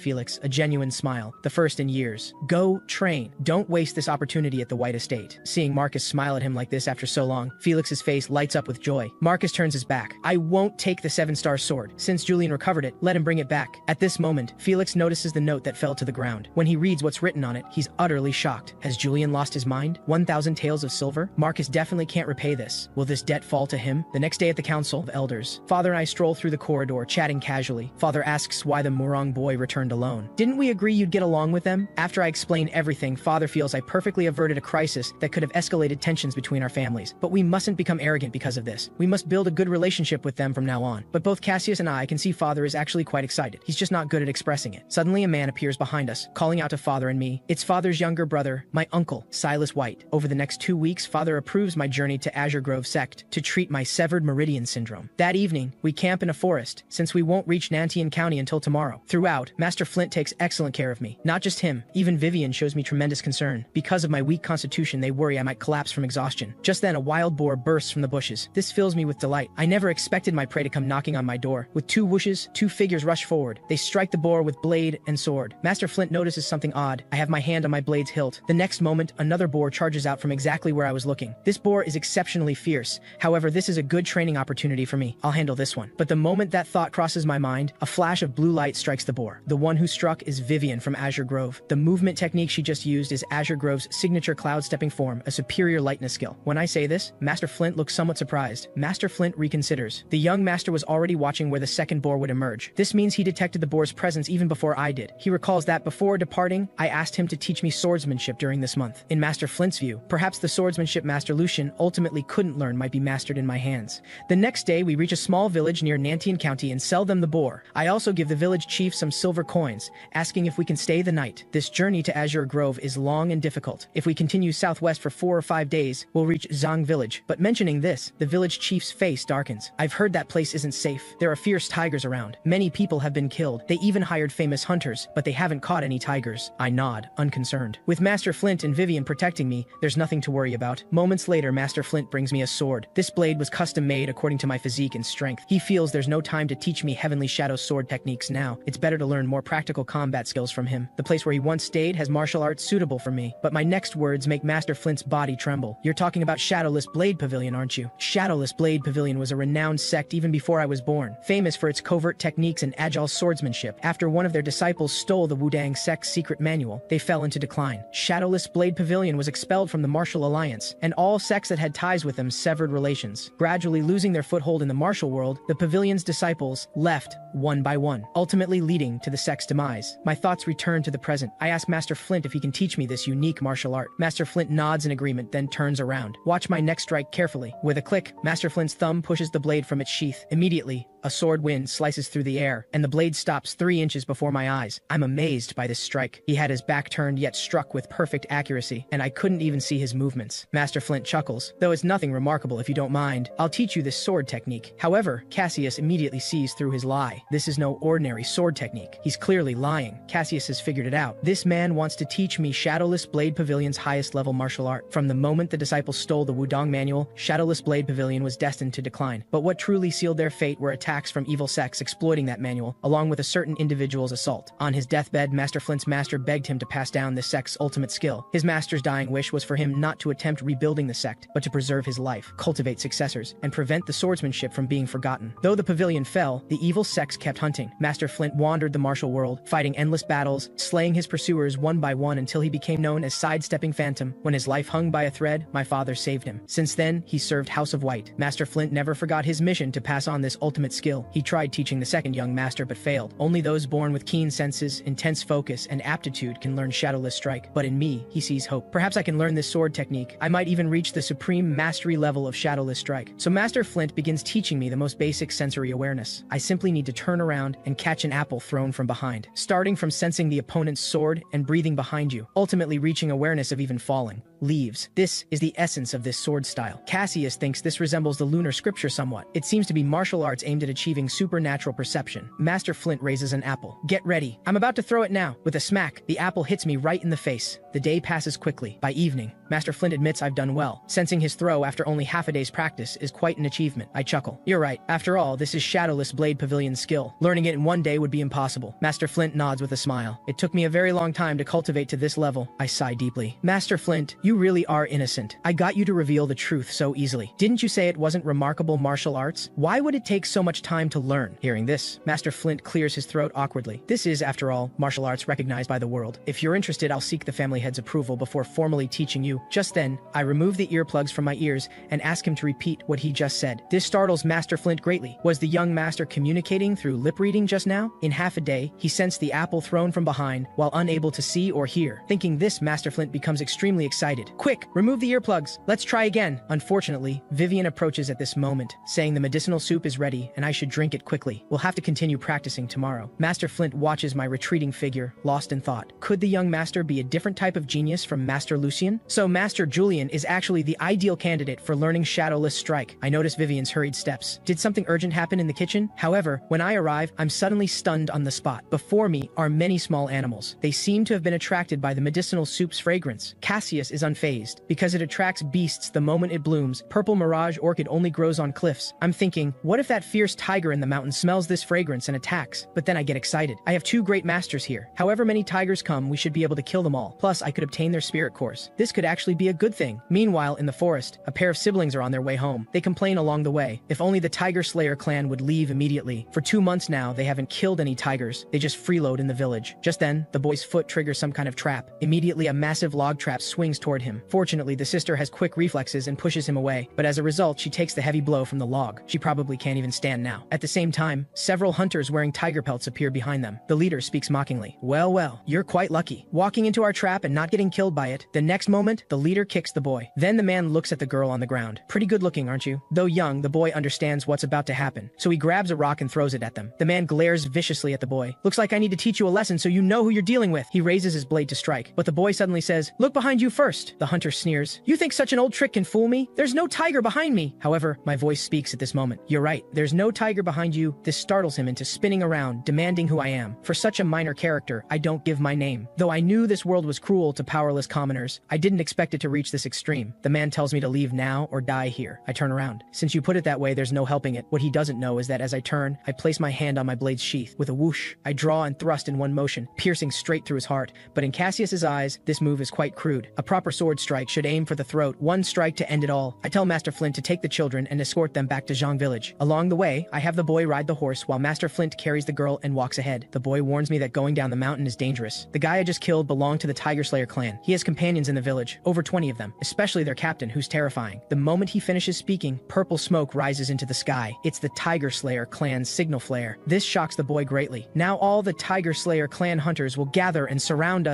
[SPEAKER 1] Felix, a genuine smile, the first in years. Go train. Don't waste this opportunity at the White Estate. Seeing Marcus smile at him like this after so long, Felix's face lights up with joy. Marcus turns his back. I won't take the 7-star sword. Since Julian recovered it, let him bring it back. At this moment, Felix notices the note that fell to the ground. When he reads what's written on it, he's utterly shocked. Has Julian lost his mind? 1,000 taels of silver? Marcus definitely can't repay this. Will this debt fall to him? The next day at the Council of Elders, Father and I stroll through the corridor, chatting casually. Father asks why the Murong boy returned alone. Didn't we agree you'd get along with them? After I explain everything, Father feels I perfectly averted a crisis that could have escalated tensions between our families. But we mustn't become arrogant because of this. We must build a good relationship with them from now on. But both Cassius and I can see Father is actually quite excited. He's just not good at expressing it. Suddenly a man appears behind us, calling out to Father and me. It's Father's younger brother, my uncle, Silas White. Over the next 2 weeks, Father approves my journey to Azure Grove Sect to treat my severed meridian syndrome. That evening, we camp in a forest, since we won't reach Nantian County until tomorrow. Throughout, Master Flint takes excellent care of me. Not just him, even Vivian shows me tremendous concern. Because of my weak constitution, they worry I might collapse from exhaustion. Just then, a wild boar bursts from the bushes. This fills me with delight. I never expected my prey to come knocking on my door. With 2 whooshes, 2 figures rush forward. They strike the boar with blade and sword. Master Flint notices something odd. I have my hand on my blade's hilt. The next moment, another boar charges out from exactly where I was looking. This boar is exceptionally fierce. However, this is a good training opportunity for me. I'll handle this one. But the moment that thought crosses my mind, a flash of blue light strikes the boar. The one who struck is Vivian from Azure Grove. The movement technique she just used is Azure Grove's signature cloud stepping form, a superior lightness skill. When I say this, Master Flint looks somewhat surprised. Master Flint reconsiders. The young master was already watching where the second boar would emerge. This means he detected the boar's presence even before I did. He recalls that before departing, I asked him to teach me swordsmanship during this month. In Master Flint's view, perhaps the swordsmanship Master Lucian ultimately couldn't learn might be mastered in my hands. The next day, we reach a small village near Nantian County and sell them the boar. I also give the village chief some silver coins, asking if we can stay the night. This journey to Azure Grove is long and difficult. If we continue southwest for 4 or 5 days, we'll reach Zhang village. But mentioning this, the village chief's face darkens. I've heard that place isn't safe. There are fierce tigers around. Many people have been killed. They even hired famous hunters, but they haven't caught any tigers. I nod, unconcerned. With Master Flint and Vivian protecting me, there's nothing to worry about. Moments later, Master Flint brings me a sword. This blade was custom made according to my physique and strength. He feels there's no time to teach me Heavenly Shadow sword techniques now. It's better to learn more practical combat skills from him. The place where he once stayed has martial arts suitable for me. But my next words make Master Flint's body tremble. You're talking about Shadowless Blade Pavilion, aren't you? Shadowless Blade Pavilion was a renowned sect even before I was born, famous for its covert techniques and agile swordsmanship. After one of their disciples stole the Wudang sect's secret manual, they fell into decline. Shadowless Blade Pavilion was expelled from the Martial Alliance, and all sects that had ties with them severed relations. Gradually losing their foothold in the martial world, the pavilion's disciples left one by one, ultimately leading to the sect's demise. My thoughts return to the present. I ask Master Flint if he can teach me this unique martial art. Master Flint nods in agreement, then turns around. Watch my next strike carefully. With a click, Master Flint's thumb pushes the blade from its sheath. Immediately, A sword wind slices through the air, and the blade stops 3 inches before my eyes. I'm amazed by this strike. He had his back turned yet struck with perfect accuracy, and I couldn't even see his movements. Master Flint chuckles. Though it's nothing remarkable if you don't mind, I'll teach you this sword technique. However, Cassius immediately sees through his lie. This is no ordinary sword technique. He's clearly lying. Cassius has figured it out. This man wants to teach me Shadowless Blade Pavilion's highest level martial art. From the moment the disciples stole the Wudong manual, Shadowless Blade Pavilion was destined to decline. But what truly sealed their fate were attacks from evil sects exploiting that manual, along with a certain individual's assault. On his deathbed, Master Flint's master begged him to pass down this sect's ultimate skill. His master's dying wish was for him not to attempt rebuilding the sect, but to preserve his life, cultivate successors, and prevent the swordsmanship from being forgotten. Though the pavilion fell, the evil sects kept hunting. Master Flint wandered the martial world, fighting endless battles, slaying his pursuers one by one until he became known as Sidestepping Phantom. When his life hung by a thread, my father saved him. Since then, he served House of White. Master Flint never forgot his mission to pass on this ultimate skill. He tried teaching the second young master but failed. Only those born with keen senses, intense focus, and aptitude can learn Shadowless Strike. But in me, he sees hope. Perhaps I can learn this sword technique. I might even reach the supreme mastery level of Shadowless Strike. So Master Flint begins teaching me the most basic sensory awareness. I simply need to turn around and catch an apple thrown from behind, starting from sensing the opponent's sword and breathing behind you, ultimately reaching awareness of even falling. Leaves. This is the essence of this sword style. Cassius thinks this resembles the lunar scripture somewhat. It seems to be martial arts aimed at achieving supernatural perception. Master Flint raises an apple. Get ready. I'm about to throw it now. With a smack, the apple hits me right in the face. The day passes quickly. By evening, Master Flint admits I've done well. Sensing his throw after only half a day's practice is quite an achievement. I chuckle. You're right. After all, this is Shadowless Blade Pavilion's skill. Learning it in one day would be impossible. Master Flint nods with a smile. It took me a very long time to cultivate to this level. I sigh deeply. Master Flint, you really are innocent. I got you to reveal the truth so easily. Didn't you say it wasn't remarkable martial arts? Why would it take so much time to learn? Hearing this, Master Flint clears his throat awkwardly. This is, after all, martial arts recognized by the world. If you're interested, I'll seek the family head's approval before formally teaching you. Just then, I remove the earplugs from my ears and ask him to repeat what he just said. This startles Master Flint greatly. Was the young master communicating through lip reading just now? In half a day, he sensed the apple thrown from behind while unable to see or hear. Thinking this, Master Flint becomes extremely excited. Quick, remove the earplugs. Let's try again. Unfortunately, Vivian approaches at this moment, saying the medicinal soup is ready and I should drink it quickly. We'll have to continue practicing tomorrow. Master Flint watches my retreating figure, lost in thought. Could the young master be a different type of genius from Master Lucian? So Master Julian is actually the ideal candidate for learning Shadowless Strike. I notice Vivian's hurried steps. Did something urgent happen in the kitchen? However, when I arrive, I'm suddenly stunned on the spot. Before me are many small animals. They seem to have been attracted by the medicinal soup's fragrance. Cassius is unfazed. Because it attracts beasts the moment it blooms, purple mirage orchid only grows on cliffs. I'm thinking, what if that fierce tiger in the mountain smells this fragrance and attacks? But then I get excited. I have 2 great masters here. However many tigers come, we should be able to kill them all. Plus, I could obtain their spirit cores. This could actually be a good thing. Meanwhile, in the forest, a pair of siblings are on their way home. They complain along the way. If only the Tiger Slayer clan would leave immediately. For 2 months now, they haven't killed any tigers. They just freeload in the village. Just then, the boy's foot triggers some kind of trap. Immediately, a massive log trap swings toward him. Fortunately, the sister has quick reflexes and pushes him away, but as a result, she takes the heavy blow from the log. She probably can't even stand now. At the same time, several hunters wearing tiger pelts appear behind them. The leader speaks mockingly. Well, you're quite lucky. Walking into our trap and not getting killed by it. The next moment, the leader kicks the boy. Then the man looks at the girl on the ground. Pretty good looking, aren't you? Though young, the boy understands what's about to happen, so he grabs a rock and throws it at them. The man glares viciously at the boy. Looks like I need to teach you a lesson so you know who you're dealing with. He raises his blade to strike, but the boy suddenly says, "Look behind you first." The hunter sneers. You think such an old trick can fool me? There's no tiger behind me. However, my voice speaks at this moment. You're right. There's no tiger behind you. This startles him into spinning around, demanding who I am. For such a minor character, I don't give my name. Though I knew this world was cruel to powerless commoners, I didn't expect it to reach this extreme. The man tells me to leave now or die here. I turn around. Since you put it that way, there's no helping it. What he doesn't know is that as I turn, I place my hand on my blade's sheath. With a whoosh, I draw and thrust in one motion, piercing straight through his heart. But in Cassius's eyes, this move is quite crude. A proper sword strike should aim for the throat, one strike to end it all. I tell Master Flint to take the children and escort them back to Zhang Village. Along the way, I have the boy ride the horse while Master Flint carries the girl and walks ahead. The boy warns me that going down the mountain is dangerous. The guy I just killed belonged to the Tiger Slayer clan. He has companions in the village, over 20 of them, especially their captain, who's terrifying. The moment he finishes speaking, purple smoke rises into the sky. It's the Tiger Slayer clan's signal flare. This shocks the boy greatly. Now all the Tiger Slayer clan hunters will gather and surround us.